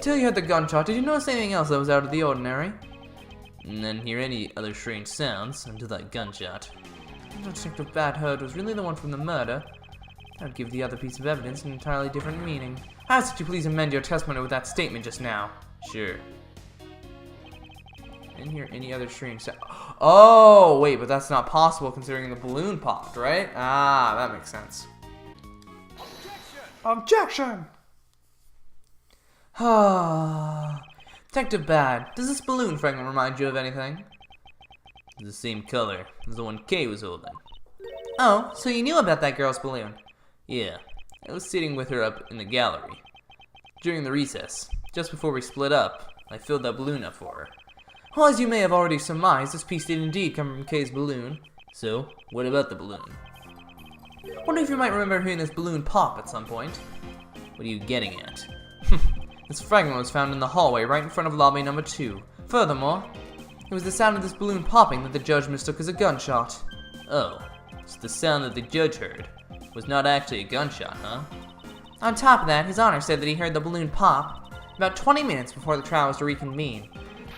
Till you had the gunshot, did you notice anything else that was out of the ordinary? And then hear any other strange sounds until that gunshot. The Detective Bad heard was really the one from the murder. That would give the other piece of evidence an entirely different meaning. I ask that you please amend your testimony with that statement just now. Sure. Didn't hear any other strange sound. Oh, wait, but that's not possible considering the balloon popped, right? Ah, that makes sense. Objection! Detective Bad, does this balloon fragment remind you of anything? It's the same color as the one Kay was holding. Oh, so you knew about that girl's balloon? Yeah, I was sitting with her up in the gallery. During the recess, just before we split up, I filled that balloon up for her. Well, as you may have already surmised, this piece did indeed come from Kay's balloon. So, what about the balloon? Wonder if you might remember hearing this balloon pop at some point. What are you getting at? This fragment was found in the hallway right in front of lobby number 2. Furthermore, it was the sound of this balloon popping that the judge mistook as a gunshot. Oh, so the sound that the judge heard was not actually a gunshot, huh? On top of that, His Honor said that he heard the balloon pop about 20 minutes before the trial was to reconvene.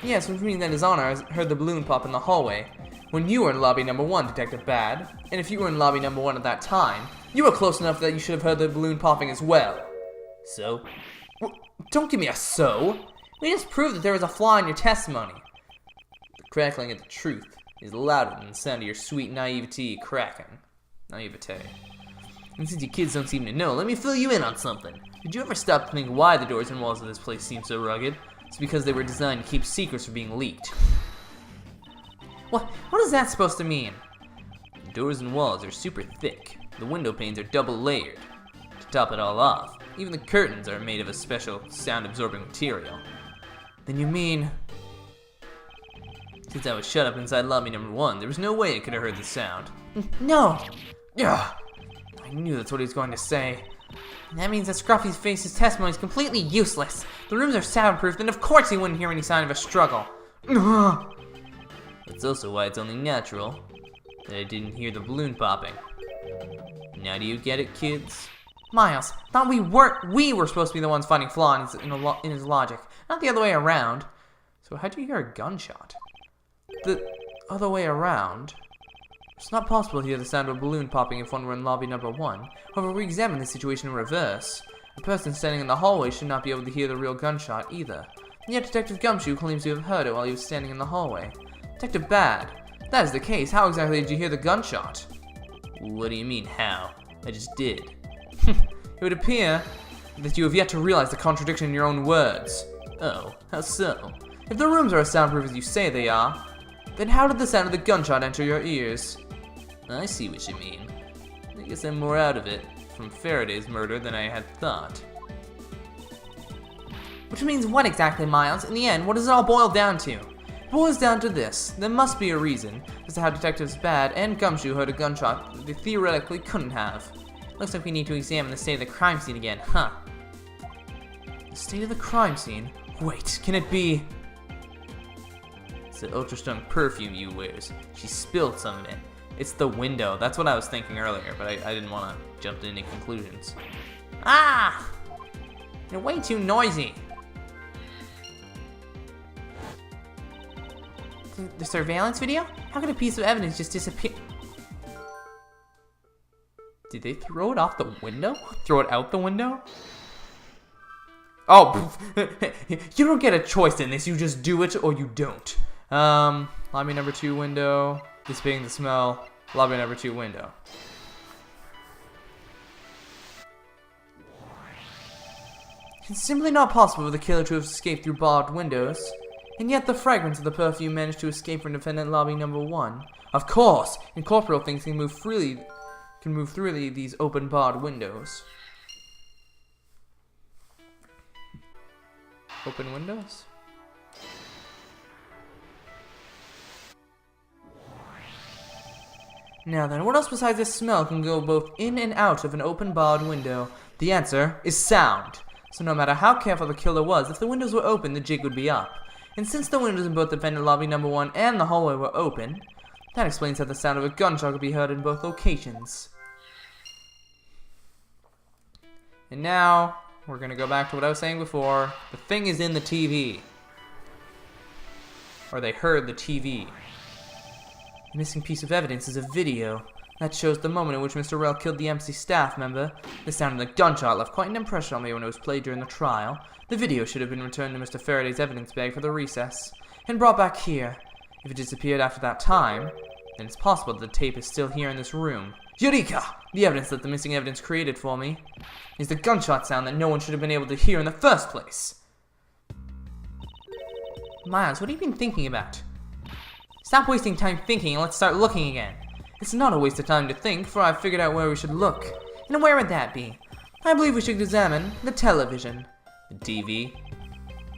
Yes, which means that His Honor heard the balloon pop in the hallway when you were in lobby number 1, Detective Bad. And if you were in lobby number 1 at that time, you were close enough that you should have heard the balloon popping as well. So? Don't give me a so. We just proved that there was a flaw in your testimony. The crackling of the truth is louder than the sound of your sweet naivete cracking. Naivete. And since you kids don't seem to know, let me fill you in on something. Did you ever stop to think why the doors and walls of this place seem so rugged? It's because they were designed to keep secrets from being leaked. What is that supposed to mean? The doors and walls are super thick. The window panes are double layered. To top it all off, even the curtains are made of a special sound-absorbing material. Then you mean... Since I was shut up inside lobby number 1, there was no way I could have heard the sound. No! Ugh. I knew that's what he was going to say. That means that Scruffy's Face's testimony is completely useless. The rooms are soundproofed, and of course he wouldn't hear any sign of a struggle. Ugh. That's also why it's only natural that I didn't hear the balloon popping. Now do you get it, kids? Miles, thought we were supposed to be the ones finding flaw in his logic, not the other way around. So how'd you hear a gunshot? The other way around? It's not possible to hear the sound of a balloon popping if one were in lobby number 1. However, we examine the situation in reverse. A person standing in the hallway should not be able to hear the real gunshot either. And yet Detective Gumshoe claims to have heard it while he was standing in the hallway. Detective Bad, if that is the case, how exactly did you hear the gunshot? What do you mean, how? I just did. It would appear that you have yet to realize the contradiction in your own words. Oh, how so? If the rooms are as soundproof as you say they are, then how did the sound of the gunshot enter your ears? I see what you mean. I guess I'm more out of it from Faraday's murder than I had thought. Which means what exactly, Miles? In the end, what does it all boil down to? It boils down to this. There must be a reason as to how Detectives Bad and Gumshoe heard a gunshot that they theoretically couldn't have. Looks like we need to examine the state of the crime scene again, huh? The state of the crime scene? Wait, can it be... It's the ultra-strong perfume you wears. She spilled some of it. It's the window. That's what I was thinking earlier, but I didn't want to jump to any conclusions. Ah! You're way too noisy. The surveillance video? How could a piece of evidence just disappear? Did they throw it off the window? Throw it out the window? Oh, you don't get a choice in this. You just do it or you don't. Lobby number 2 window. Dissipating the smell. Lobby number 2 window. It's simply not possible for the killer to have escaped through barred windows. And yet the fragrance of the perfume managed to escape from defendant lobby number 1. Of course! And Corporal thinks he can move through these open barred windows. Open windows? Now then, what else besides this smell can go both in and out of an open barred window? The answer is sound. So no matter how careful the killer was, if the windows were open, the jig would be up. And since the windows in both defendant lobby number 1 and the hallway were open, that explains how the sound of a gunshot could be heard in both locations. And now, we're gonna go back to what I was saying before. The thing is in the TV. Or they heard the TV. The missing piece of evidence is a video. That shows the moment in which Mr. Rell killed the MC staff member. The sound of the gunshot left quite an impression on me when it was played during the trial. The video should have been returned to Mr. Faraday's evidence bag for the recess, and brought back here. If it disappeared after that time, then it's possible that the tape is still here in this room. Eureka! The evidence that the missing evidence created for me is the gunshot sound that no one should have been able to hear in the first place. Miles, what have you been thinking about? Stop wasting time thinking and let's start looking again. It's not a waste of time to think, for I've figured out where we should look. And where would that be? I believe we should examine the television. The TV?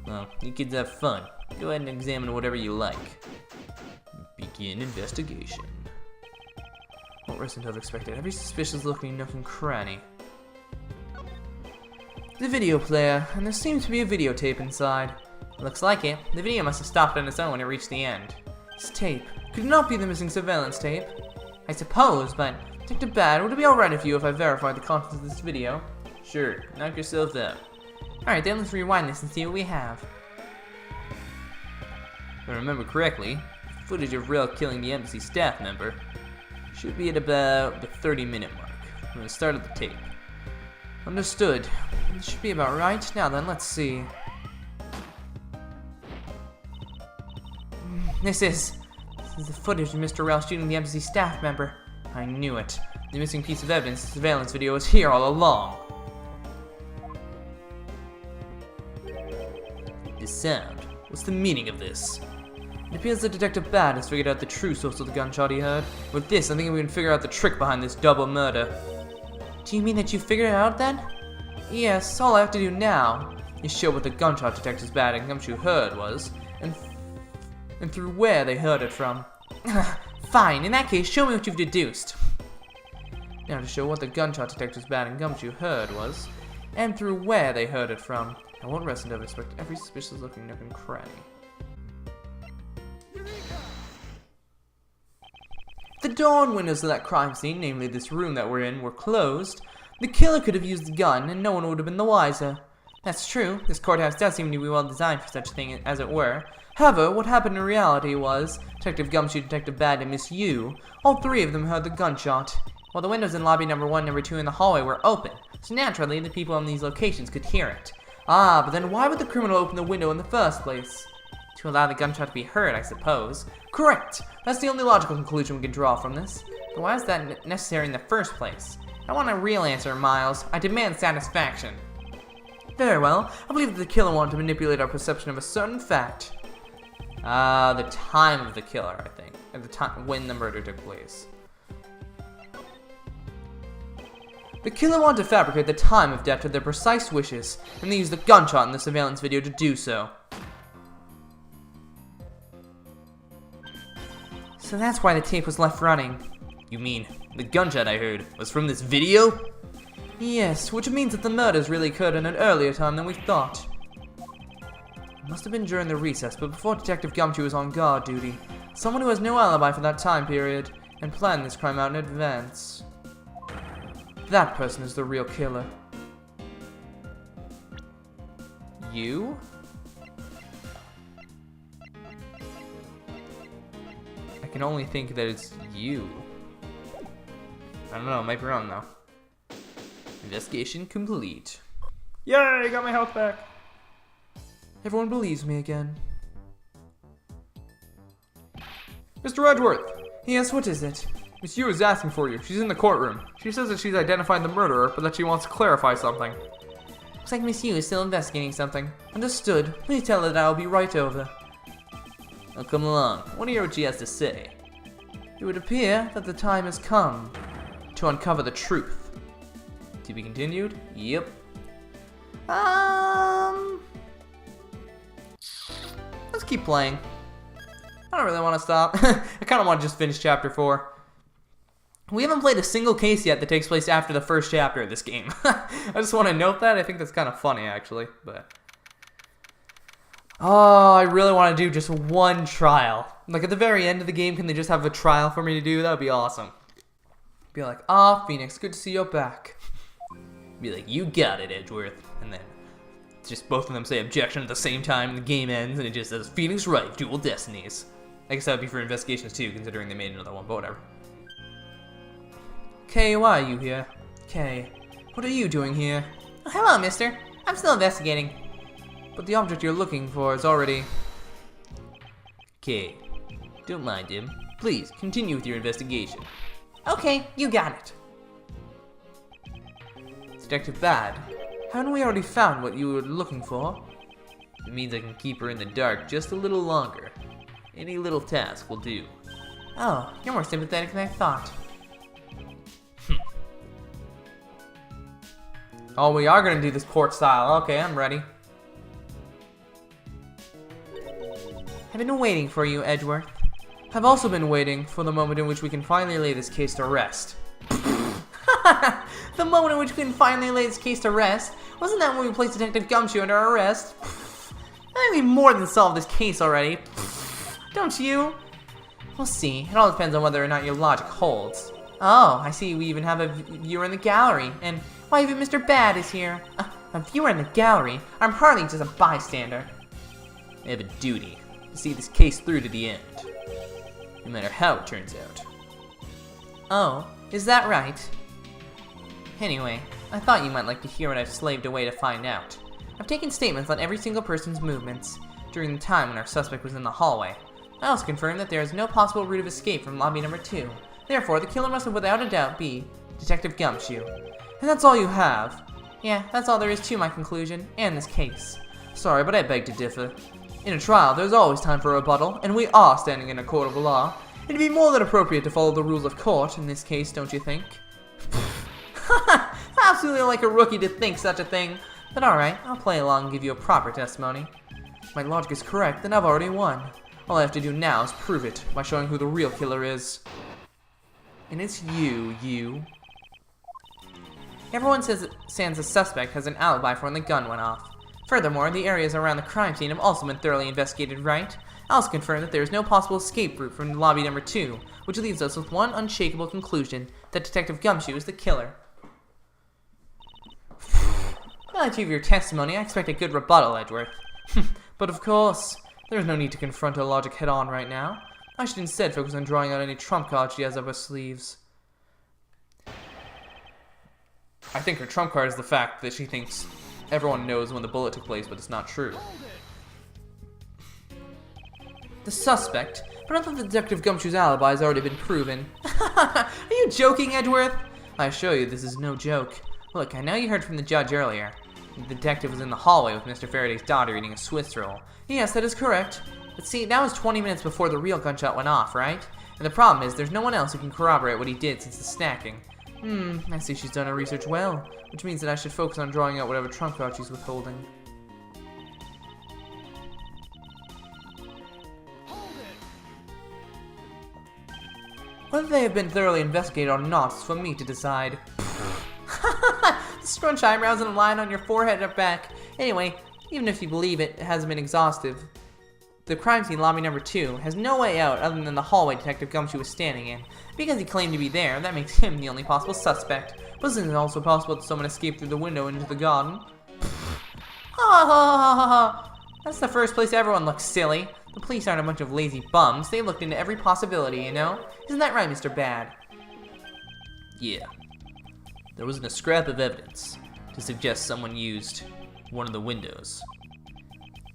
Well, you kids have fun. Go ahead and examine whatever you like. Begin investigation. What wasn't have expected? Every suspicious looking nook and cranny. The video player, and there seems to be a videotape inside. Looks like it. The video must have stopped on its own when it reached the end. This tape. Could it not be the missing surveillance tape? I suppose, but Detective Bad, would it be alright if I verified the contents of this video? Sure, knock yourself out. Alright, then let's rewind this and see what we have. If I remember correctly, footage of Rel killing the embassy staff member should be at about the 30-minute mark from the start of the tape. Understood. This should be about right. Now then, let's see. This is the footage of Mr. Rel shooting the embassy staff member. I knew it. The missing piece of evidence, the surveillance video, was here all along. This sound. What's the meaning of this? It appears that Detective Bad has figured out the true source of the gunshot he heard. With this, I think we can figure out the trick behind this double murder. Do you mean that you figured it out then? Yes, all I have to do now is show what the gunshot Detectives Bad and Gumshoe heard was, and through where they heard it from. Fine, in that case, show me what you've deduced. Now to show what the gunshot Detectives Bad and Gumshoe heard was, and through where they heard it from. I won't rest until I inspect every suspicious looking nook and cranny. The door and windows of that crime scene, namely this room that we're in, were closed. The killer could have used the gun, and no one would have been the wiser. That's true, this courthouse does seem to be well designed for such a thing as it were. However, what happened in reality was, Detective Gumshoe, Detective Bad, and Miss Yu, all three of them heard the gunshot. While the windows in lobby number 1, number 2, and the hallway were open, so naturally the people in these locations could hear it. Ah, but then why would the criminal open the window in the first place? To allow the gunshot to be heard, I suppose. Correct! That's the only logical conclusion we can draw from this. But why is that necessary in the first place? I want a real answer, Miles. I demand satisfaction. Very well. I believe that the killer wanted to manipulate our perception of a certain fact. The time of the killer, I think. At the time when the murder took place. The killer wanted to fabricate the time of death to their precise wishes, and they used the gunshot in the surveillance video to do so. So that's why the tape was left running. You mean, the gunshot I heard was from this video? Yes, which means that the murders really occurred in an earlier time than we thought. It must have been during the recess, but before Detective Gumshoe was on guard duty. Someone who has no alibi for that time period, and planned this crime out in advance. That person is the real killer. You? I can only think that it's you. I don't know, I might be wrong though. Investigation complete. Yay, got my health back. Everyone believes me again. Mr. Edgeworth, Yes, what is it? Miss Yu is asking for you. She's in the courtroom. She says that she's identified the murderer, but that she wants to clarify something. Looks like Miss Yu is still investigating something. Understood. Please tell her that I'll be right over. I'll come along. I want to hear what she has to say. It would appear that the time has come to uncover the truth. To be continued? Yep. Let's keep playing. I don't really want to stop. I kind of want to just finish chapter 4. We haven't played a single case yet that takes place after the first chapter of this game. I just want to note that. I think that's kind of funny, actually. But oh, I really want to do just one trial. Like at the very end of the game, can they just have a trial for me to do? That would be awesome. Be like, Phoenix, good to see you're back. Be like, you got it, Edgeworth. And then just both of them say objection at the same time, and the game ends, and it just says, Phoenix right, dual destinies. I guess that would be for investigations too, considering they made another one, but whatever. Kay, why are you here? Kay, what are you doing here? Oh, hello, mister. I'm still investigating. But the object you're looking for is already... Okay, don't mind him. Please, continue with your investigation. Okay, you got it. Detective Bad, haven't we already found what you were looking for? It means I can keep her in the dark just a little longer. Any little task will do. Oh, you're more sympathetic than I thought. Oh, we are gonna do this court style. Okay, I'm ready. I've been waiting for you, Edgeworth. I've also been waiting for the moment in which we can finally lay this case to rest. The moment in which we can finally lay this case to rest? Wasn't that when we placed Detective Gumshoe under arrest? I think we more than solved this case already. Don't you? We'll see. It all depends on whether or not your logic holds. Oh, I see we even have a viewer in the gallery. And why, even Mr. Bad is here. A viewer in the gallery? I'm hardly just a bystander. I have a duty to see this case through to the end, no matter how it turns out. Oh, is that right? Anyway, I thought you might like to hear what I've slaved away to find out. I've taken statements on every single person's movements during the time when our suspect was in the hallway. I also confirmed that there is no possible route of escape from lobby number 2. Therefore, the killer must without a doubt be Detective Gumshoe. And that's all you have? Yeah, that's all there is to my conclusion, and this case. Sorry, but I beg to differ. In a trial, there's always time for a rebuttal, and we are standing in a court of law. It'd be more than appropriate to follow the rules of court in this case, don't you think? Absolutely like a rookie to think such a thing. But alright, I'll play along and give you a proper testimony. If my logic is correct, then I've already won. All I have to do now is prove it by showing who the real killer is. And it's you. Everyone says the suspect has an alibi for when the gun went off. Furthermore, the areas around the crime scene have also been thoroughly investigated, right? I also confirmed that there is no possible escape route from lobby number 2, which leaves us with one unshakable conclusion, that Detective Gumshoe is the killer. Now that you have your testimony, I expect a good rebuttal, Edgeworth. But of course, there's no need to confront her logic head-on right now. I should instead focus on drawing out any trump card she has up her sleeves. I think her trump card is the fact that she thinks everyone knows when the bullet took place, but it's not true. The suspect? But I thought the Detective Gumshoe's alibi has already been proven. Are you joking, Edgeworth? I assure you, this is no joke. Look, I know you heard from the judge earlier. The detective was in the hallway with Mr. Faraday's daughter eating a Swiss roll. Yes, that is correct. But see, that was 20 minutes before the real gunshot went off, right? And the problem is, there's no one else who can corroborate what he did since the snacking. I see she's done her research well, which means that I should focus on drawing out whatever trump card she's withholding. Whether they have been thoroughly investigated or not is for me to decide. The scrunch eyebrows and a line on your forehead are back. Anyway, even if you believe it hasn't been exhaustive, the crime scene lobby number 2 has no way out other than the hallway Detective Gumshoe was standing in. Because he claimed to be there, that makes him the only possible suspect. But isn't it also possible that someone escaped through the window into the garden? That's the first place everyone looks silly. The police aren't a bunch of lazy bums. They looked into every possibility, you know? Isn't that right, Mr. Bad? Yeah. There wasn't a scrap of evidence to suggest someone used one of the windows.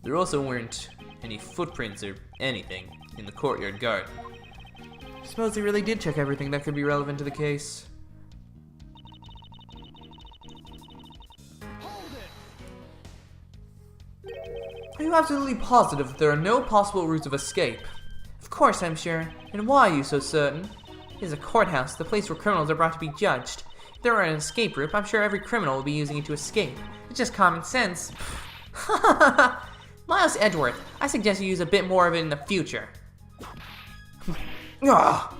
There also weren't any footprints or anything in the courtyard garden. I suppose he really did check everything that could be relevant to the case. Are you absolutely positive that there are no possible routes of escape? Of course I'm sure. And why are you so certain? It is a courthouse, the place where criminals are brought to be judged. If there were an escape route, I'm sure every criminal would be using it to escape. It's just common sense. Miles Edgeworth, I suggest you use a bit more of it in the future. Ah!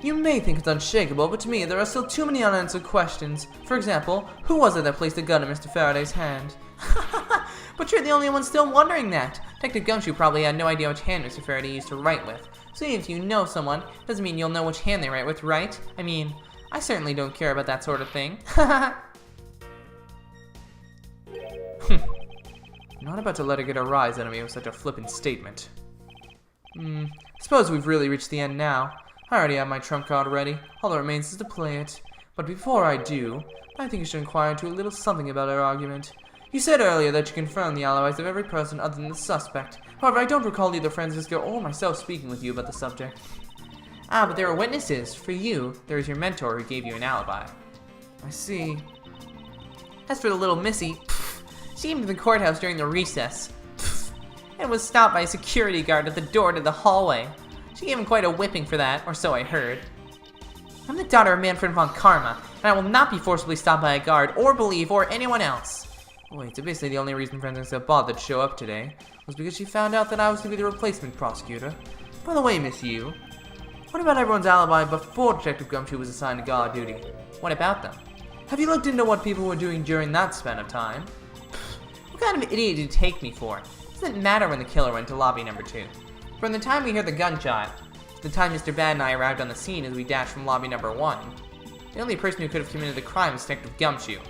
You may think it's unshakable, but to me there are still too many unanswered questions. For example, who was it that placed the gun in Mr. Faraday's hand? But you're the only one still wondering that. Detective Gumshoe probably had no idea which hand Mr. Faraday used to write with. So even if you know someone, doesn't mean you'll know which hand they write with, right? I mean, I certainly don't care about that sort of thing. Not about to let her get a rise out of me with such a flippant statement. Suppose we've really reached the end now. I already have my trump card ready. All that remains is to play it. But before I do, I think you should inquire into a little something about our argument. You said earlier that you confirmed the alibis of every person other than the suspect. However, I don't recall either Francisco or myself speaking with you about the subject. Ah, but there are witnesses. For you, there is your mentor who gave you an alibi. I see. As for the little missy, She came to the courthouse during the recess and was stopped by a security guard at the door to the hallway. She gave him quite a whipping for that, or so I heard. I'm the daughter of Manfred von Karma, and I will not be forcibly stopped by a guard, or believe, or anyone else. Wait, so basically the only reason Forensics had bothered to show up today was because she found out that I was to be the replacement prosecutor. By the way, Miss Yu, what about everyone's alibi before Detective Gumshoe was assigned to guard duty? What about them? Have you looked into what people were doing during that span of time? What kind of idiot did you take me for? It doesn't matter when the killer went to lobby number 2. From the time we heard the gunshot, to the time Mr. Bad and I arrived on the scene as we dashed from lobby number 1, the only person who could have committed the crime was Detective Gumshoe.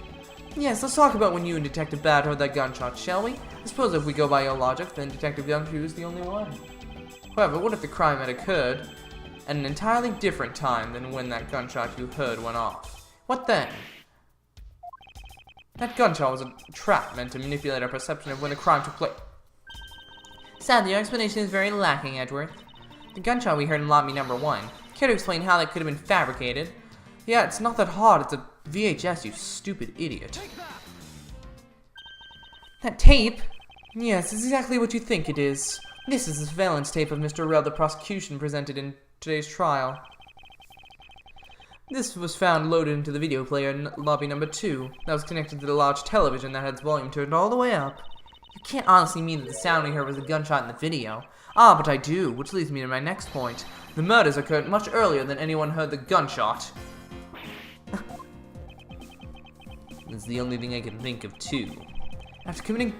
Yes, let's talk about when you and Detective Bad heard that gunshot, shall we? I suppose if we go by your logic, then Detective Gumshoe is the only one. However, what if the crime had occurred at an entirely different time than when that gunshot you heard went off? What then? That gunshot was a trap meant to manipulate our perception of when the crime took place. Sadly, your explanation is very lacking, Edgeworth. The gunshot we heard in lobby number 1. Care to explain how that could have been fabricated? Yeah, it's not that hard. It's a VHS, you stupid idiot. That tape? Yes, it's exactly what you think it is. This is the surveillance tape of Mr. Rell the prosecution presented in today's trial. This was found loaded into the video player in lobby number 2. That was connected to the large television that had its volume turned all the way up. You can't honestly mean that the sound we heard was a gunshot in the video. Ah, but I do, which leads me to my next point. The murders occurred much earlier than anyone heard the gunshot. That's the only thing I can think of, too. After committing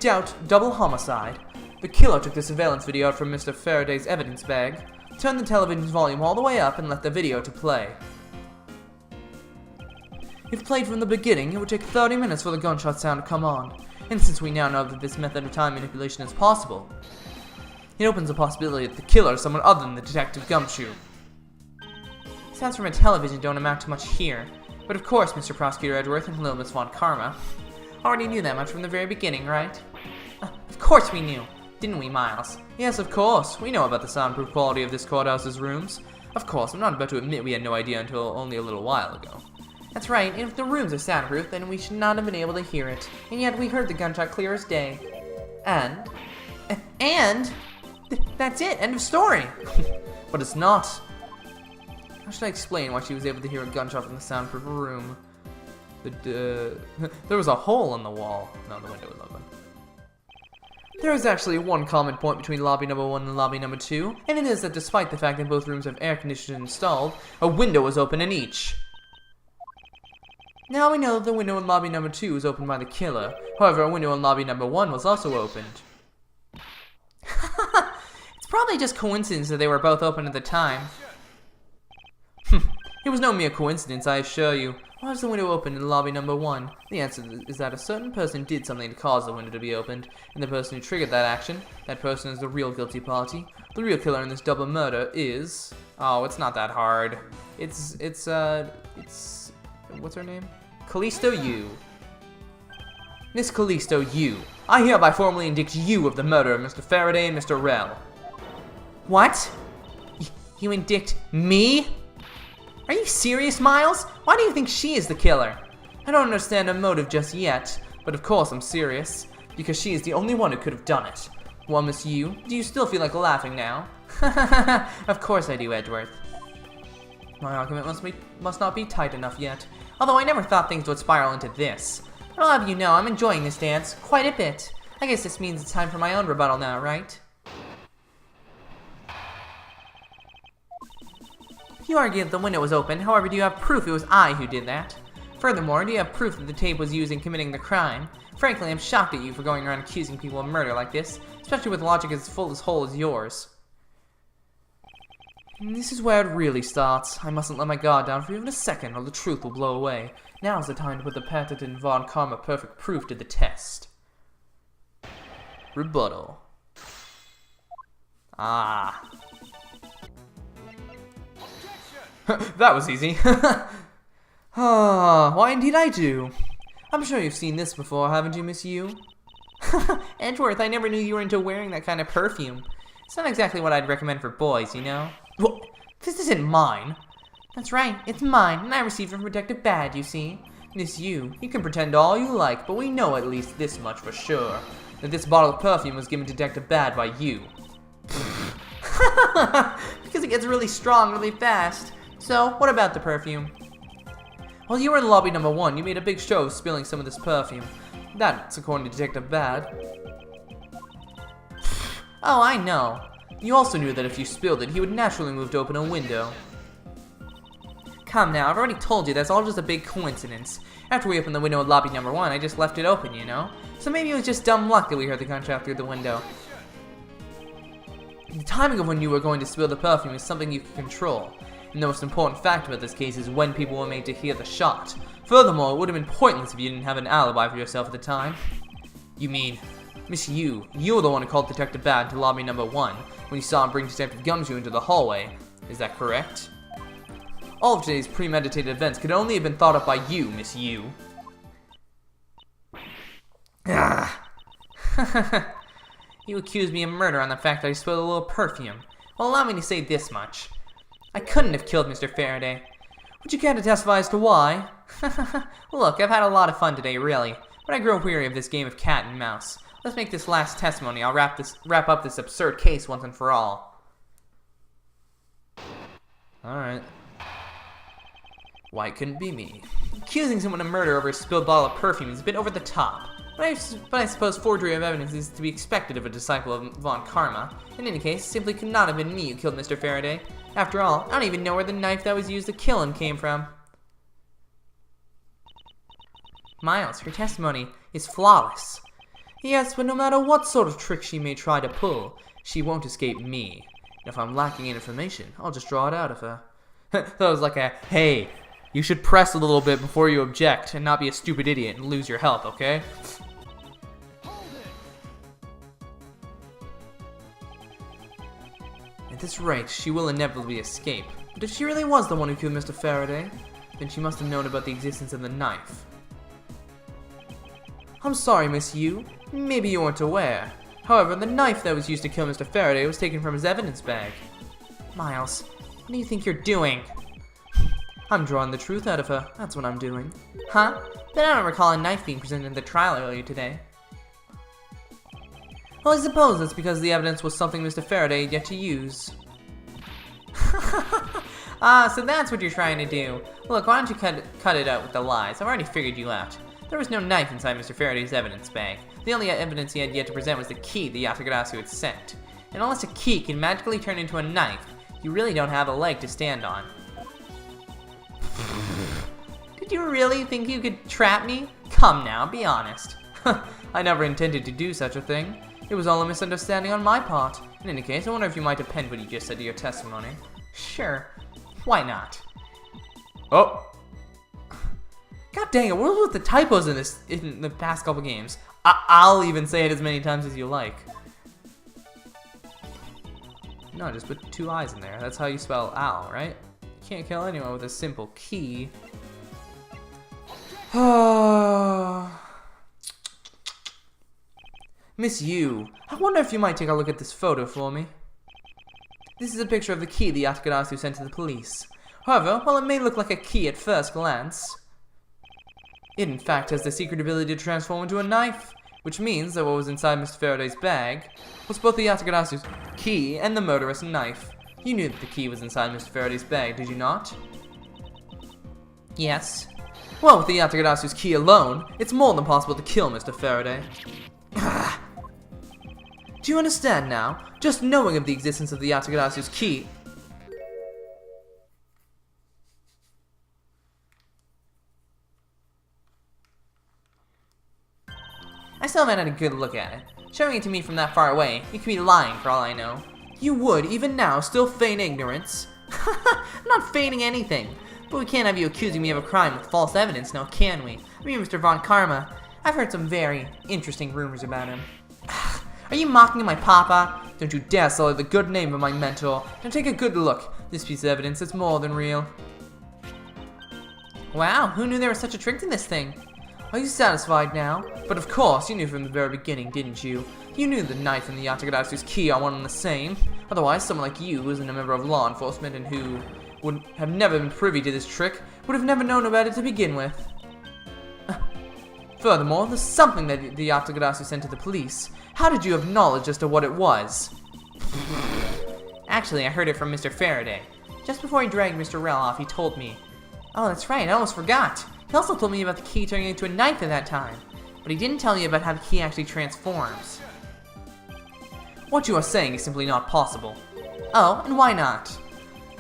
double homicide, the killer took the surveillance video out from Mr. Faraday's evidence bag, turned the television's volume all the way up, and left the video to play. If played from the beginning, it would take 30 minutes for the gunshot sound to come on, and since we now know that this method of time manipulation is possible, it opens the possibility that the killer is someone other than the Detective Gumshoe. Sounds from a television don't amount to much here, but of course, Mr. Prosecutor Edgeworth and hello, Miss Von Karma. Already knew that much from the very beginning, right? Of course we knew, didn't we, Miles? Yes, of course. We know about the soundproof quality of this courthouse's rooms. Of course, I'm not about to admit we had no idea until only a little while ago. That's right, and if the rooms are soundproof, then we should not have been able to hear it. And yet we heard the gunshot clear as day. That's it, end of story. But it's not. How should I explain why she was able to hear a gunshot from the soundproof room? There was a hole in the wall. No, the window was open. There is actually one common point between lobby number 1 and lobby number 2, and it is that despite the fact that both rooms have air conditioning installed, a window was open in each. Now we know that the window in lobby number 2 was opened by the killer. However, a window in lobby number 1 was also opened. It's probably just coincidence that they were both open at the time. It was no mere coincidence, I assure you. Why was the window opened in lobby number 1? The answer is that a certain person did something to cause the window to be opened, and the person who triggered that action, that person is the real guilty party. The real killer in this double murder is... Oh, it's not that hard. It's what's her name? Callisto Yu. Miss Callisto Yu, I hereby formally indict you of the murder of Mr. Farraday and Mr. Rell. What? You indict me? Are you serious, Miles? Why do you think she is the killer? I don't understand her motive just yet, but of course I'm serious, because she is the only one who could have done it. Well, Miss Yu, do you still feel like laughing now? Of course I do, Edgeworth. My argument must not be tight enough yet, although I never thought things would spiral into this. But I'll have you know I'm enjoying this dance quite a bit. I guess this means it's time for my own rebuttal now, right? You argue that the window was open, however, do you have proof it was I who did that? Furthermore, do you have proof that the tape was used in committing the crime? Frankly, I'm shocked at you for going around accusing people of murder like this, especially with logic as full as whole as yours. This is where it really starts. I mustn't let my guard down for even a second, or the truth will blow away. Now's the time to put the patented Von Karma perfect proof to the test. Rebuttal. Ah. That was easy. Why indeed I do. I'm sure you've seen this before, haven't you, Miss Yu? Edgeworth, I never knew you were into wearing that kind of perfume. It's not exactly what I'd recommend for boys, you know? Well, this isn't mine. That's right, it's mine, and I received it from Detective Bad, you see. Miss you can pretend all you like, but we know at least this much for sure. That this bottle of perfume was given to Detective Bad by you. Because it gets really strong really fast. So, what about the perfume? While you were in lobby number 1, you made a big show of spilling some of this perfume. That's according to Detective Bad. Oh, I know. You also knew that if you spilled it, he would naturally move to open a window. Come now, I've already told you that's all just a big coincidence. After we opened the window in lobby number 1, I just left it open, you know? So maybe it was just dumb luck that we heard the gunshot through the window. The timing of when you were going to spill the perfume is something you can control. And the most important fact about this case is when people were made to hear the shot. Furthermore, it would have been pointless if you didn't have an alibi for yourself at the time. You mean, Miss you were the one who called Detective Bad to lobby number 1 when you saw him bring Detective Gumshoe into the hallway. Is that correct? All of today's premeditated events could only have been thought up by you, Miss you. You accused me of murder on the fact that I spilled a little perfume. Well, allow me to say this much. I couldn't have killed Mr. Farraday. Would you care to testify as to why? Look, I've had a lot of fun today, really, but I grow weary of this game of cat and mouse. Let's make this last testimony. I'll wrap up this absurd case once and for all. Alright. Why it couldn't be me? Accusing someone of murder over a spilled bottle of perfume is a bit over the top. But I suppose forgery of evidence is to be expected of a disciple of Von Karma. In any case, it simply could not have been me who killed Mr. Farraday. After all, I don't even know where the knife that was used to kill him came from. Miles, her testimony is flawless. Yes, but no matter what sort of trick she may try to pull, she won't escape me. And if I'm lacking in information, I'll just draw it out of her. That was like a, hey, you should press a little bit before you object and not be a stupid idiot and lose your health, okay? At this rate, she will inevitably escape. But if she really was the one who killed Mr. Farraday, then she must have known about the existence of the knife. I'm sorry, Miss Yu. Maybe you weren't aware. However, the knife that was used to kill Mr. Farraday was taken from his evidence bag. Miles, what do you think you're doing? I'm drawing the truth out of her. That's what I'm doing. Huh? But I don't recall a knife being presented in the trial earlier today. Well, I suppose that's because the evidence was something Mr. Farraday had yet to use. Ah, so that's what you're trying to do. Look, why don't you cut it out with the lies? I've already figured you out. There was no knife inside Mr. Faraday's evidence bag. The only evidence he had yet to present was the key the YATAGARASU had sent. And unless a key can magically turn into a knife, you really don't have a leg to stand on. Did you really think you could trap me? Come now, be honest. I never intended to do such a thing. It was all a misunderstanding on my part. In any case, I wonder if you might append what you just said to your testimony. Sure. Why not? Oh! God dang it, what was with the typos in the past couple games? I'll even say it as many times as you like. No, just put 2 I's in there. That's how you spell owl, right? You can't kill anyone with a simple key. Miss Yu, I wonder if you might take a look at this photo for me. This is a picture of the key the YATAGARASU sent to the police. However, while it may look like a key at first glance, it in fact has the secret ability to transform into a knife, which means that what was inside Mr. Faraday's bag was both the YATAGARASU's key and the murderous knife. You knew that the key was inside Mr. Faraday's bag, did you not? Yes. Well, with the YATAGARASU's key alone, it's more than possible to kill Mr. Farraday. Do you understand now? Just knowing of the existence of the YATAGARASU's key... I still haven't had a good look at it. Showing it to me from that far away, you could be lying for all I know. You would, even now, still feign ignorance? I'm not feigning anything. But we can't have you accusing me of a crime with false evidence, now can we? I mean, Mr. Von Karma, I've heard some very interesting rumors about him. Are you mocking my papa? Don't you dare sully the good name of my mentor. Now take a good look. This piece of evidence is more than real. Wow, who knew there was such a trick to this thing? Are you satisfied now? But of course, you knew from the very beginning, didn't you? You knew the knife and the YATAGARASU's key are one and the same. Otherwise, someone like you, who isn't a member of law enforcement and who would have never been privy to this trick, would have never known about it to begin with. furthermore, there's something that the YATAGARASU sent to the police. How did you have knowledge as to what it was? Actually, I heard it from Mr. Farraday. Just before he dragged Mr. Rell off, he told me. Oh, that's right, I almost forgot. He also told me about the key turning into a knife at that time. But he didn't tell me about how the key actually transforms. What you are saying is simply not possible. Oh, and why not?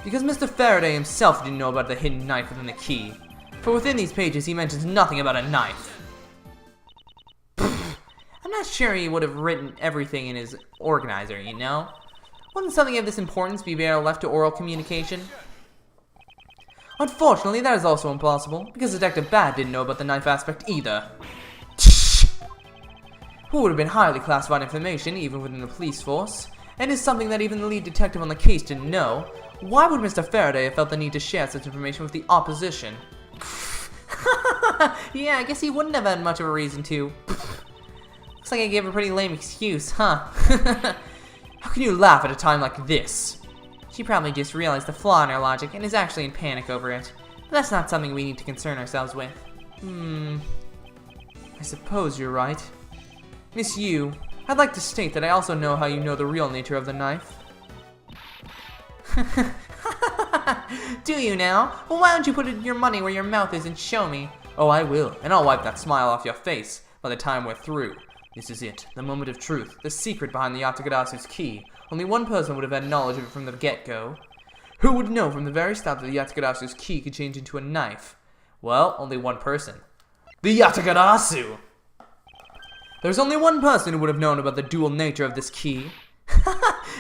Because Mr. Farraday himself didn't know about the hidden knife within the key. For within these pages, he mentions nothing about a knife. I'm not sure he would have written everything in his organizer, you know? Wouldn't something of this importance be better left to oral communication? Unfortunately, that is also impossible, because Detective Bad didn't know about the knife aspect either. Who would have been highly classified information, even within the police force, and is something that even the lead detective on the case didn't know. Why would Mr. Farraday have felt the need to share such information with the opposition? Yeah, I guess he wouldn't have had much of a reason to. Looks like I gave a pretty lame excuse, huh? How can you laugh at a time like this? She probably just realized the flaw in her logic and is actually in panic over it. But that's not something we need to concern ourselves with. I suppose you're right. Miss Yu, I'd like to state that I also know how you know the real nature of the knife. Do you now? Well, why don't you put your money where your mouth is and show me? Oh, I will, and I'll wipe that smile off your face by the time we're through. This is it, the moment of truth, the secret behind the YATAGARASU's key. Only one person would have had knowledge of it from the get-go. Who would know from the very start that the YATAGARASU's key could change into a knife? Well, only one person. The YATAGARASU! There's only one person who would have known about the dual nature of this key.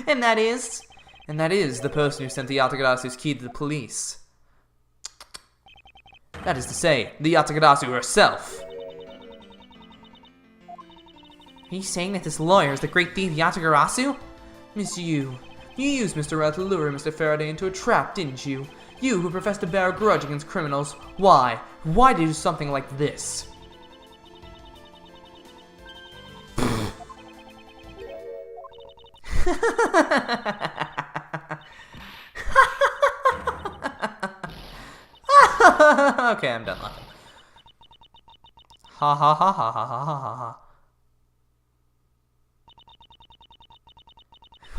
And that is? And that is the person who sent the YATAGARASU's key to the police. That is to say, the YATAGARASU herself. Are you saying that this lawyer is the great thief YATAGARASU? Miss Yu, you used Mr. Rell to lure Mr. Farraday into a trap, didn't you? You who professed to bear a grudge against criminals. Why? Why did you do something like this? Okay, I'm done laughing. Ha ha ha ha ha ha ha ha.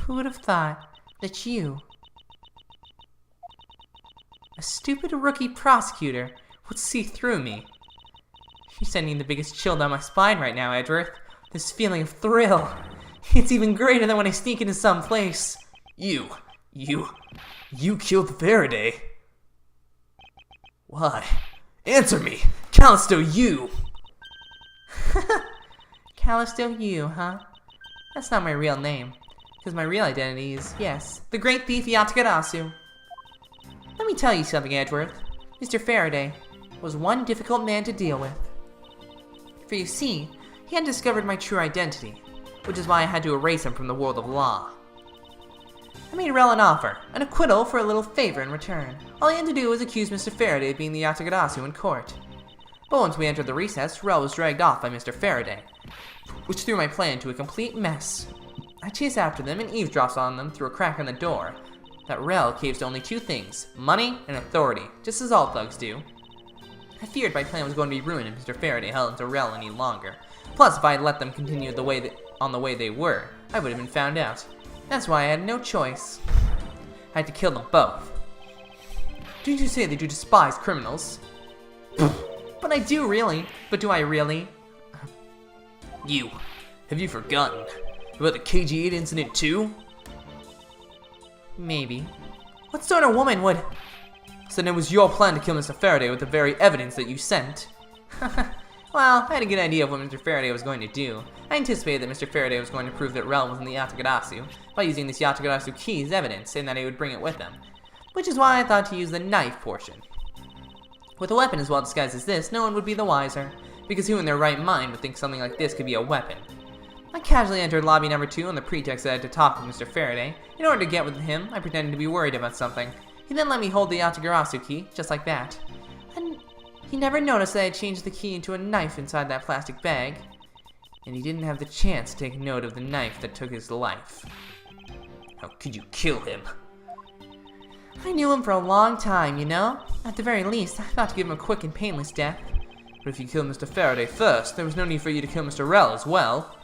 Who would have thought that you, a stupid rookie prosecutor, would see through me? You're sending the biggest chill down my spine right now, Edgeworth. This feeling of thrill. It's even greater than when I sneak into some place. You killed Farraday. Why? Answer me! Callisto Yu! Callisto Yu, huh? That's not my real name. Because my real identity is, yes, the great thief YATAGARASU. Let me tell you something, Edgeworth. Mr. Farraday was one difficult man to deal with. For you see, he had discovered my true identity, which is why I had to erase him from the world of law. I made Rell an offer, an acquittal for a little favor in return. All he had to do was accuse Mr. Farraday of being the YATAGARASU in court. But once we entered the recess, Rell was dragged off by Mr. Farraday, which threw my plan into a complete mess. I chase after them and eavesdrops on them through a crack in the door. That Rell caves to only two things, money and authority, just as all thugs do. I feared my plan was going to be ruined if Mr. Farraday held onto Rell any longer. Plus, if I had let them continue on the way they were, I would have been found out. That's why I had no choice. I had to kill them both. Didn't you say that you despise criminals? But I do really. But do I really? You, have you forgotten about the KG-8 incident too? Maybe. What sort of woman would... So then it was your plan to kill Mr. Farraday with the very evidence that you sent? Well, I had a good idea of what Mr. Farraday was going to do. I anticipated that Mr. Farraday was going to prove that Rell was in the YATAGARASU by using this YATAGARASU key as evidence, and that he would bring it with him. Which is why I thought to use the knife portion. With a weapon as well disguised as this, no one would be the wiser, because who in their right mind would think something like this could be a weapon? I casually entered lobby number 2 on the pretext that I had to talk with Mr. Farraday. In order to get with him, I pretended to be worried about something. He then let me hold the YATAGARASU key, just like that. And he never noticed that I had changed the key into a knife inside that plastic bag. And he didn't have the chance to take note of the knife that took his life. How could you kill him? I knew him for a long time, you know? At the very least, I thought to give him a quick and painless death. But if you killed Mr. Farraday first, there was no need for you to kill Mr. Rell as well.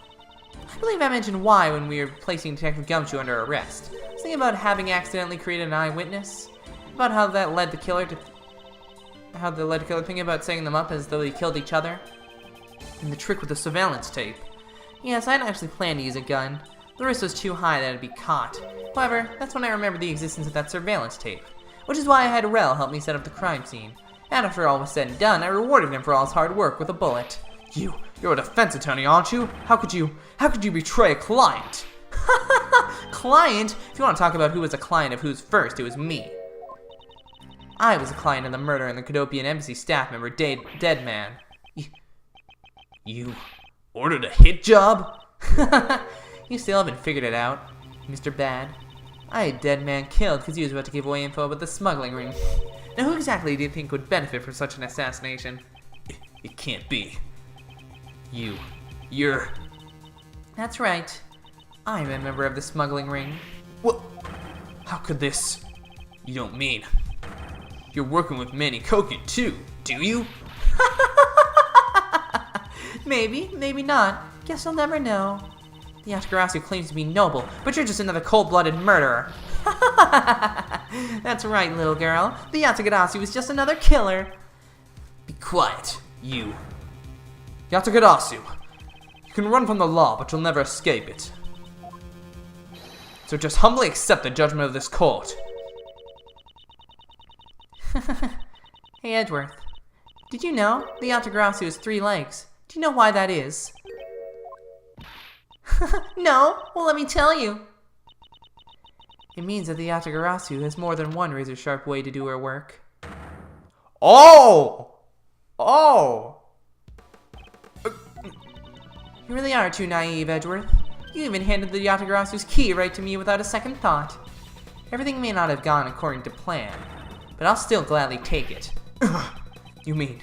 I believe I mentioned why when we were placing Detective Gumshoe under arrest. I was thinking about having accidentally created an eyewitness. About how that led the killer to... thinking about setting them up as though they killed each other. And the trick with the surveillance tape. Yes, I hadn't actually planned to use a gun. The risk was too high that I'd be caught. However, that's when I remembered the existence of that surveillance tape. Which is why I had Rell help me set up the crime scene. And after all was said and done, I rewarded him for all his hard work with a bullet. You're a defense attorney, aren't you? How could you betray a client? Client? If you want to talk about who was a client of whose first, it was me. I was a client of the murder in the Cadopian Embassy staff member, Dead Man. You ordered a hit job? You still haven't figured it out, Mr. Bad. I had Dead Man killed because he was about to give away info about the smuggling ring. Now who exactly do you think would benefit from such an assassination? It can't be. You're... That's right. I'm a member of the smuggling ring. What? How could this... You don't mean... You're working with Manny Koken too, do you? Maybe, maybe not. Guess I'll never know. The YATAGARASU claims to be noble, but you're just another cold-blooded murderer. That's right, little girl. The YATAGARASU is just another killer. Be quiet, you. YATAGARASU, you can run from the law, but you'll never escape it. So just humbly accept the judgment of this court. Hey, Edgeworth. Did you know the YATAGARASU has 3 legs? Do you know why that is? No? Well, let me tell you. It means that the YATAGARASU has more than one razor-sharp way to do her work. Oh! Oh! You really are too naive, Edgeworth. You even handed the YATAGARASU's key right to me without a second thought. Everything may not have gone according to plan, but I'll still gladly take it. You mean,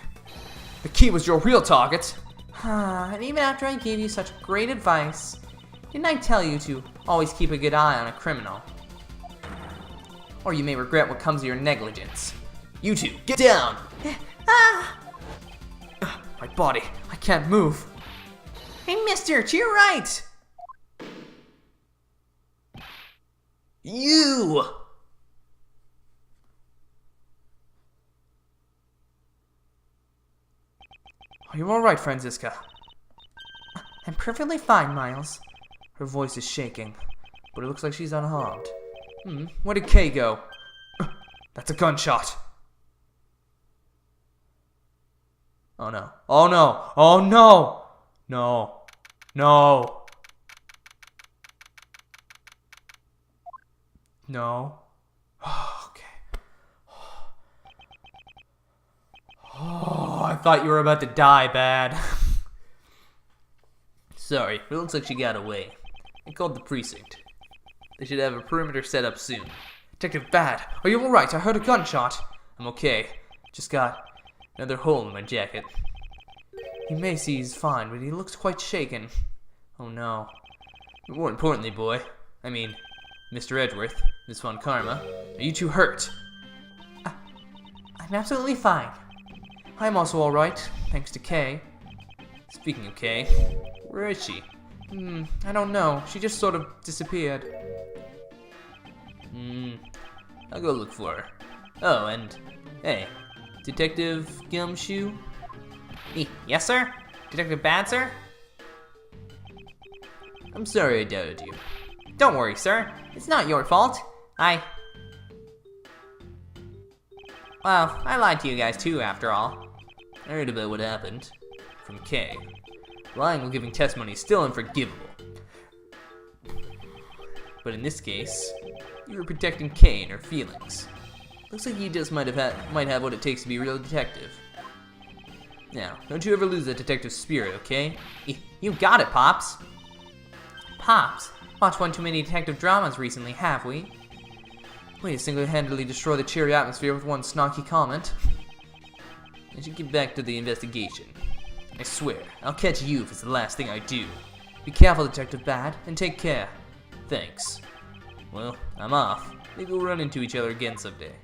the key was your real target? And even after I gave you such great advice, didn't I tell you to always keep a good eye on a criminal? Or you may regret what comes of your negligence. You two, get down! My body, I can't move. Hey, mister, to your right! You! Are you alright, Franziska? I'm perfectly fine, Miles. Her voice is shaking, but it looks like she's unharmed. Where did Kay go? That's a gunshot. Oh no. Oh no. Oh no! No. No. No. Okay. Oh, I thought you were about to die bad. Sorry, it looks like she got away. I called the precinct. They should have a perimeter set up soon. Detective Bad, are you alright? I heard a gunshot. I'm okay. Just got another hole in my jacket. He may see he's fine, but he looks quite shaken. Oh no. But more importantly, boy, I mean, Mr. Edgeworth, Miss Von Karma, are you two hurt? I'm absolutely fine. I'm also alright, thanks to Kay. Speaking of Kay, where is she? I don't know. She just sort of disappeared. I'll go look for her. Oh, and hey, Detective Gumshoe? Yes, sir? Detective Bad, sir? I'm sorry I doubted you. Don't worry, sir. It's not your fault. Well, I lied to you guys too, after all. I heard about what happened. From Kay. Lying while giving testimony is still unforgivable. But in this case, you were protecting Kay and her feelings. Looks like you just might have what it takes to be a real detective. Now, don't you ever lose that detective spirit, okay? You got it, Pops. Pops? Watched one too many detective dramas recently, have we? Way to single-handedly destroy the cheery atmosphere with one snarky comment. I should get back to the investigation. I swear, I'll catch you if it's the last thing I do. Be careful, Detective Bad, and take care. Thanks. Well, I'm off. Maybe we'll run into each other again someday.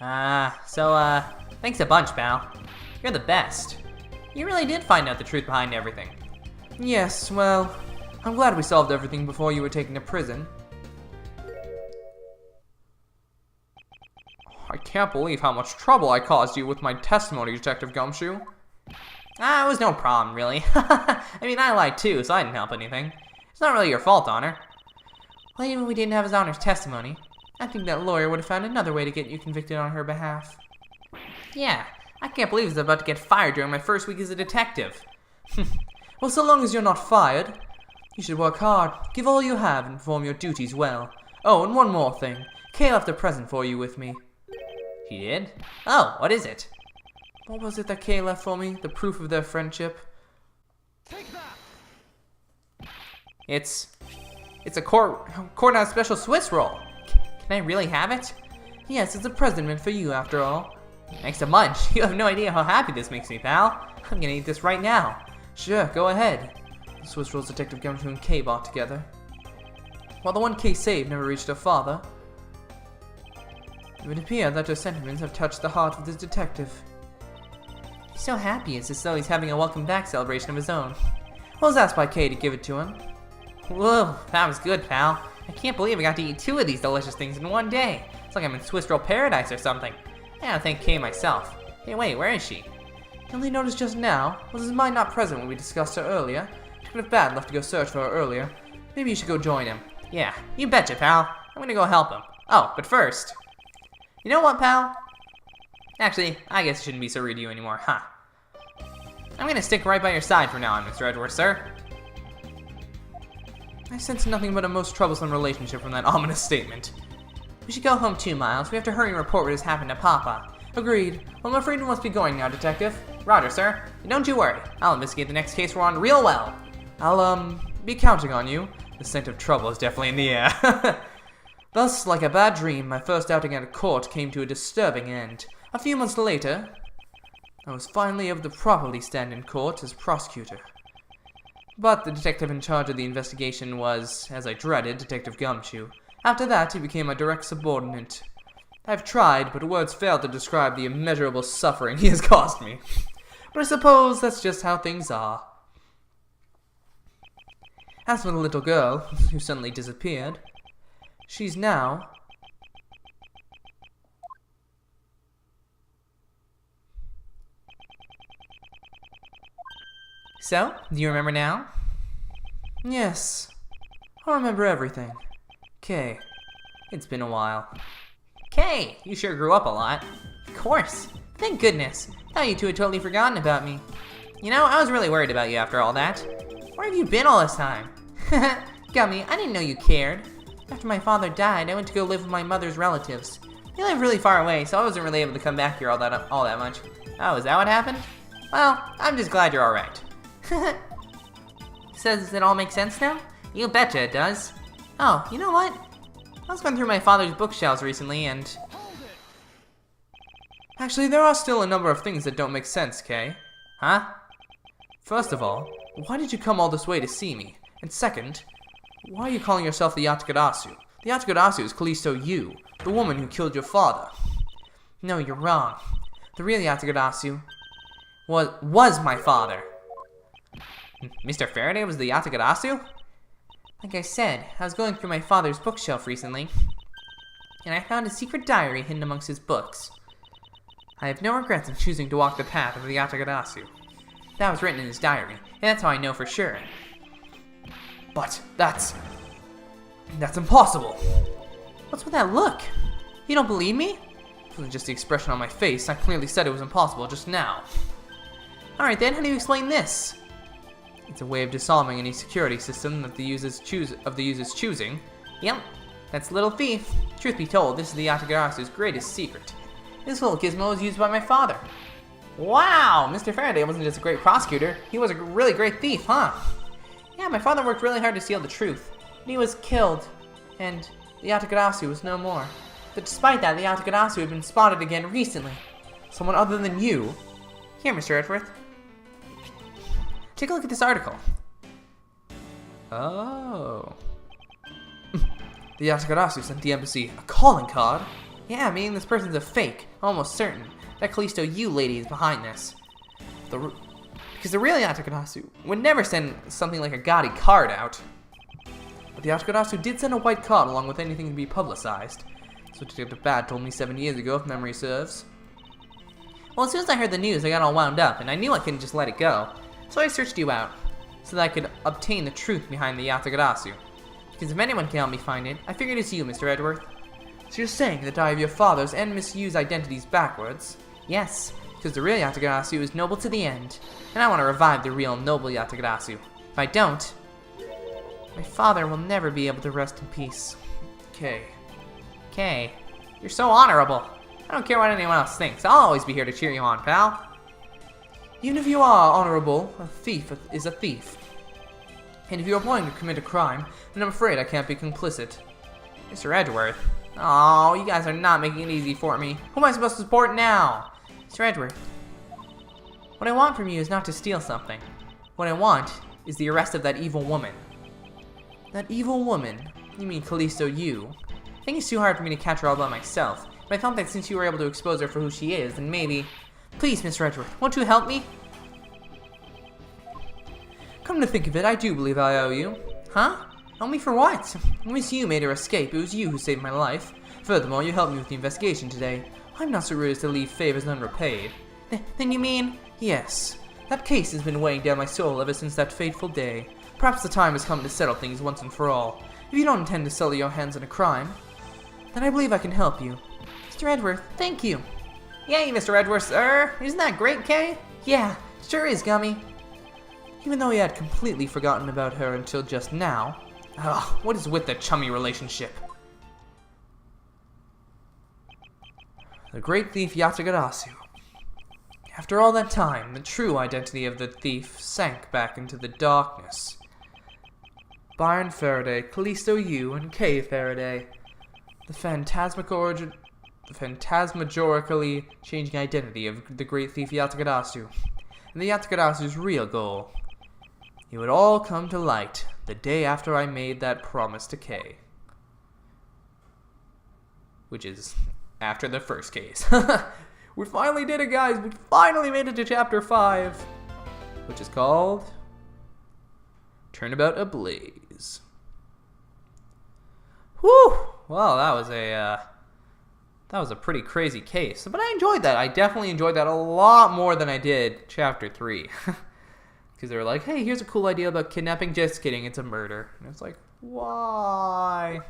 Thanks a bunch, pal. You're the best. You really did find out the truth behind everything. Yes, well, I'm glad we solved everything before you were taken to prison. I can't believe how much trouble I caused you with my testimony, Detective Gumshoe. It was no problem, really. I mean, I lied too, so I didn't help anything. It's not really your fault, Honor. Well, even if we didn't have his Honor's testimony, I think that lawyer would have found another way to get you convicted on her behalf. Yeah, I can't believe he's about to get fired during my first week as a detective. Well, so long as you're not fired, you should work hard, give all you have, and perform your duties well. Oh, and one more thing. Kay left a present for you with me. He did? Oh, what is it? What was it that Kay left for me? The proof of their friendship? Take that! It's a courthouse special Swiss roll. Can I really have it? Yes, it's a present meant for you, after all. Thanks a bunch. You have no idea how happy this makes me, pal. I'm gonna eat this right now. Sure, go ahead. The Swiss rolls Detective Gumshoe and Kay bought together. While the one Kay saved never reached her father, it would appear that her sentiments have touched the heart of this detective. He's so happy, it's as though he's having a welcome back celebration of his own. I was asked by Kay to give it to him. Whoa, that was good, pal. I can't believe I got to eat 2 of these delicious things in one day. It's like I'm in Swiss roll paradise or something. I gotta thank Kay myself. Hey, wait, where is she? The only notice just now was his mind not present when we discussed her earlier. It could have bad left to go search for her earlier. Maybe you should go join him. Yeah, you betcha, pal. I'm gonna go help him. Oh, but first... You know what, pal? Actually, I guess I shouldn't be so rude to you anymore, huh? I'm gonna stick right by your side from now on, Mr. Edgeworth, sir. I sense nothing but a most troublesome relationship from that ominous statement. We should go home too, Miles. We have to hurry and report what has happened to Papa. Agreed. Well, I'm afraid we must be going now, Detective. Roger, sir. And don't you worry. I'll investigate the next case we're on real well. I'll, be counting on you. The scent of trouble is definitely in the air. Thus, like a bad dream, my first outing at a court came to a disturbing end. A few months later, I was finally able to properly stand in court as prosecutor. But the detective in charge of the investigation was, as I dreaded, Detective Gumshoe. After that, he became my direct subordinate. I've tried, but words fail to describe the immeasurable suffering he has caused me. But I suppose that's just how things are. As for the little girl, who suddenly disappeared, she's now... So, do you remember now? Yes. I remember everything. Kay. It's been a while. Kay, you sure grew up a lot. Of course. Thank goodness. Thought you two had totally forgotten about me. You know, I was really worried about you after all that. Where have you been all this time? Gummy, I didn't know you cared. After my father died, I went to go live with my mother's relatives. They live really far away, so I wasn't really able to come back here all that much. Oh, is that what happened? Well, I'm just glad you're alright. So does it all make sense now? You betcha it does. Oh, you know what? I was going through my father's bookshelves recently and... Actually, there are still a number of things that don't make sense, Kay. Huh? First of all, why did you come all this way to see me? And second, why are you calling yourself the YATAGARASU? The YATAGARASU is Callisto Yu, the woman who killed your father. No, you're wrong. The real YATAGARASU was my father. Mr. Farraday was the YATAGARASU? Like I said, I was going through my father's bookshelf recently, and I found a secret diary hidden amongst his books. I have no regrets in choosing to walk the path of the YATAGARASU. That was written in his diary, and that's how I know for sure. But that's impossible. What's with that look? You don't believe me? It wasn't just the expression on my face. I clearly said it was impossible just now. Alright then, how do you explain this? It's a way of disarming any security system that the user's choosing. Yep, that's Little Thief. Truth be told, this is the YATAGARASU's greatest secret. This little gizmo was used by my father. Wow, Mr. Farraday wasn't just a great prosecutor, he was a really great thief, huh? Yeah, my father worked really hard to steal the truth, but he was killed, and the YATAGARASU was no more. But despite that, the YATAGARASU had been spotted again recently. Someone other than you? Here, Mr. Edgeworth. Take a look at this article. Oh. The YATAGARASU sent the embassy a calling card? Yeah, meaning this person's a fake. Almost certain. That Callisto Yu lady is behind this. Because the real Yatagarasu would never send something like a gaudy card out. But the Yatagarasu did send a white card along with anything to be publicized. That's what Detective Bad told me 7 years ago, if memory serves. Well, as soon as I heard the news, I got all wound up, and I knew I couldn't just let it go. So I searched you out, so that I could obtain the truth behind the Yatagarasu. Because if anyone can help me find it, I figured it's you, Mr. Edgeworth. So you're saying that I have your father's and Miss Yu's identities backwards? Yes, because the real Yatagarasu is noble to the end, and I want to revive the real noble Yatagarasu. If I don't, my father will never be able to rest in peace. Okay. Kay, you're so honorable. I don't care what anyone else thinks. I'll always be here to cheer you on, pal. Even if you are honorable, a thief is a thief. And if you are planning to commit a crime, then I'm afraid I can't be complicit. Mr. Edgeworth. Oh, you guys are not making it easy for me. Who am I supposed to support now? Mr. Edgeworth, what I want from you is not to steal something. What I want is the arrest of that evil woman. That evil woman? You mean Callisto Yu? I think it's too hard for me to catch her all by myself, but I thought that since you were able to expose her for who she is, then maybe... Please, Mr. Edgeworth, won't you help me? Come to think of it, I do believe I owe you. Huh? Help me for what? Miss Yu made her escape. It was you who saved my life. Furthermore, you helped me with the investigation today. I'm not so rude as to leave favors unrepaid. Then you mean... Yes. That case has been weighing down my soul ever since that fateful day. Perhaps the time has come to settle things once and for all. If you don't intend to sully your hands in a crime, then I believe I can help you. Mr. Edgeworth, thank you. Yay, Mr. Edgeworth, sir. Isn't that great, Kay? Yeah, sure is, Gummy. Even though he had completely forgotten about her until just now. Ugh, what is with the chummy relationship? The great thief Yatagarasu. After all that time, the true identity of the thief sank back into the darkness. Byron Farraday, Callisto Yu, and Kay Farraday. The phantasmagorically changing identity of the great thief Yatagarasu. And the Yatagarasu's real goal. It would all come to light the day after I made that promise to Kay. Which is after the first case. We finally did it, guys! We finally made it to Chapter 5! Which is called... Turnabout Ablaze. Whew! Well, that was a pretty crazy case. But I enjoyed that. I definitely enjoyed that a lot more than I did Chapter 3. Because they were like, hey, here's a cool idea about kidnapping. Just kidding, it's a murder. And it's like, why?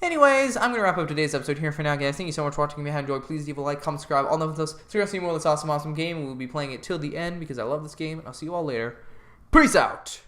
Anyways, I'm going to wrap up today's episode here for now, guys. Thank you so much for watching. If you have enjoyed, please leave a like, comment, subscribe, all of those. So you'll see more of this awesome game. We'll be playing it till the end because I love this game. And I'll see you all later. Peace out!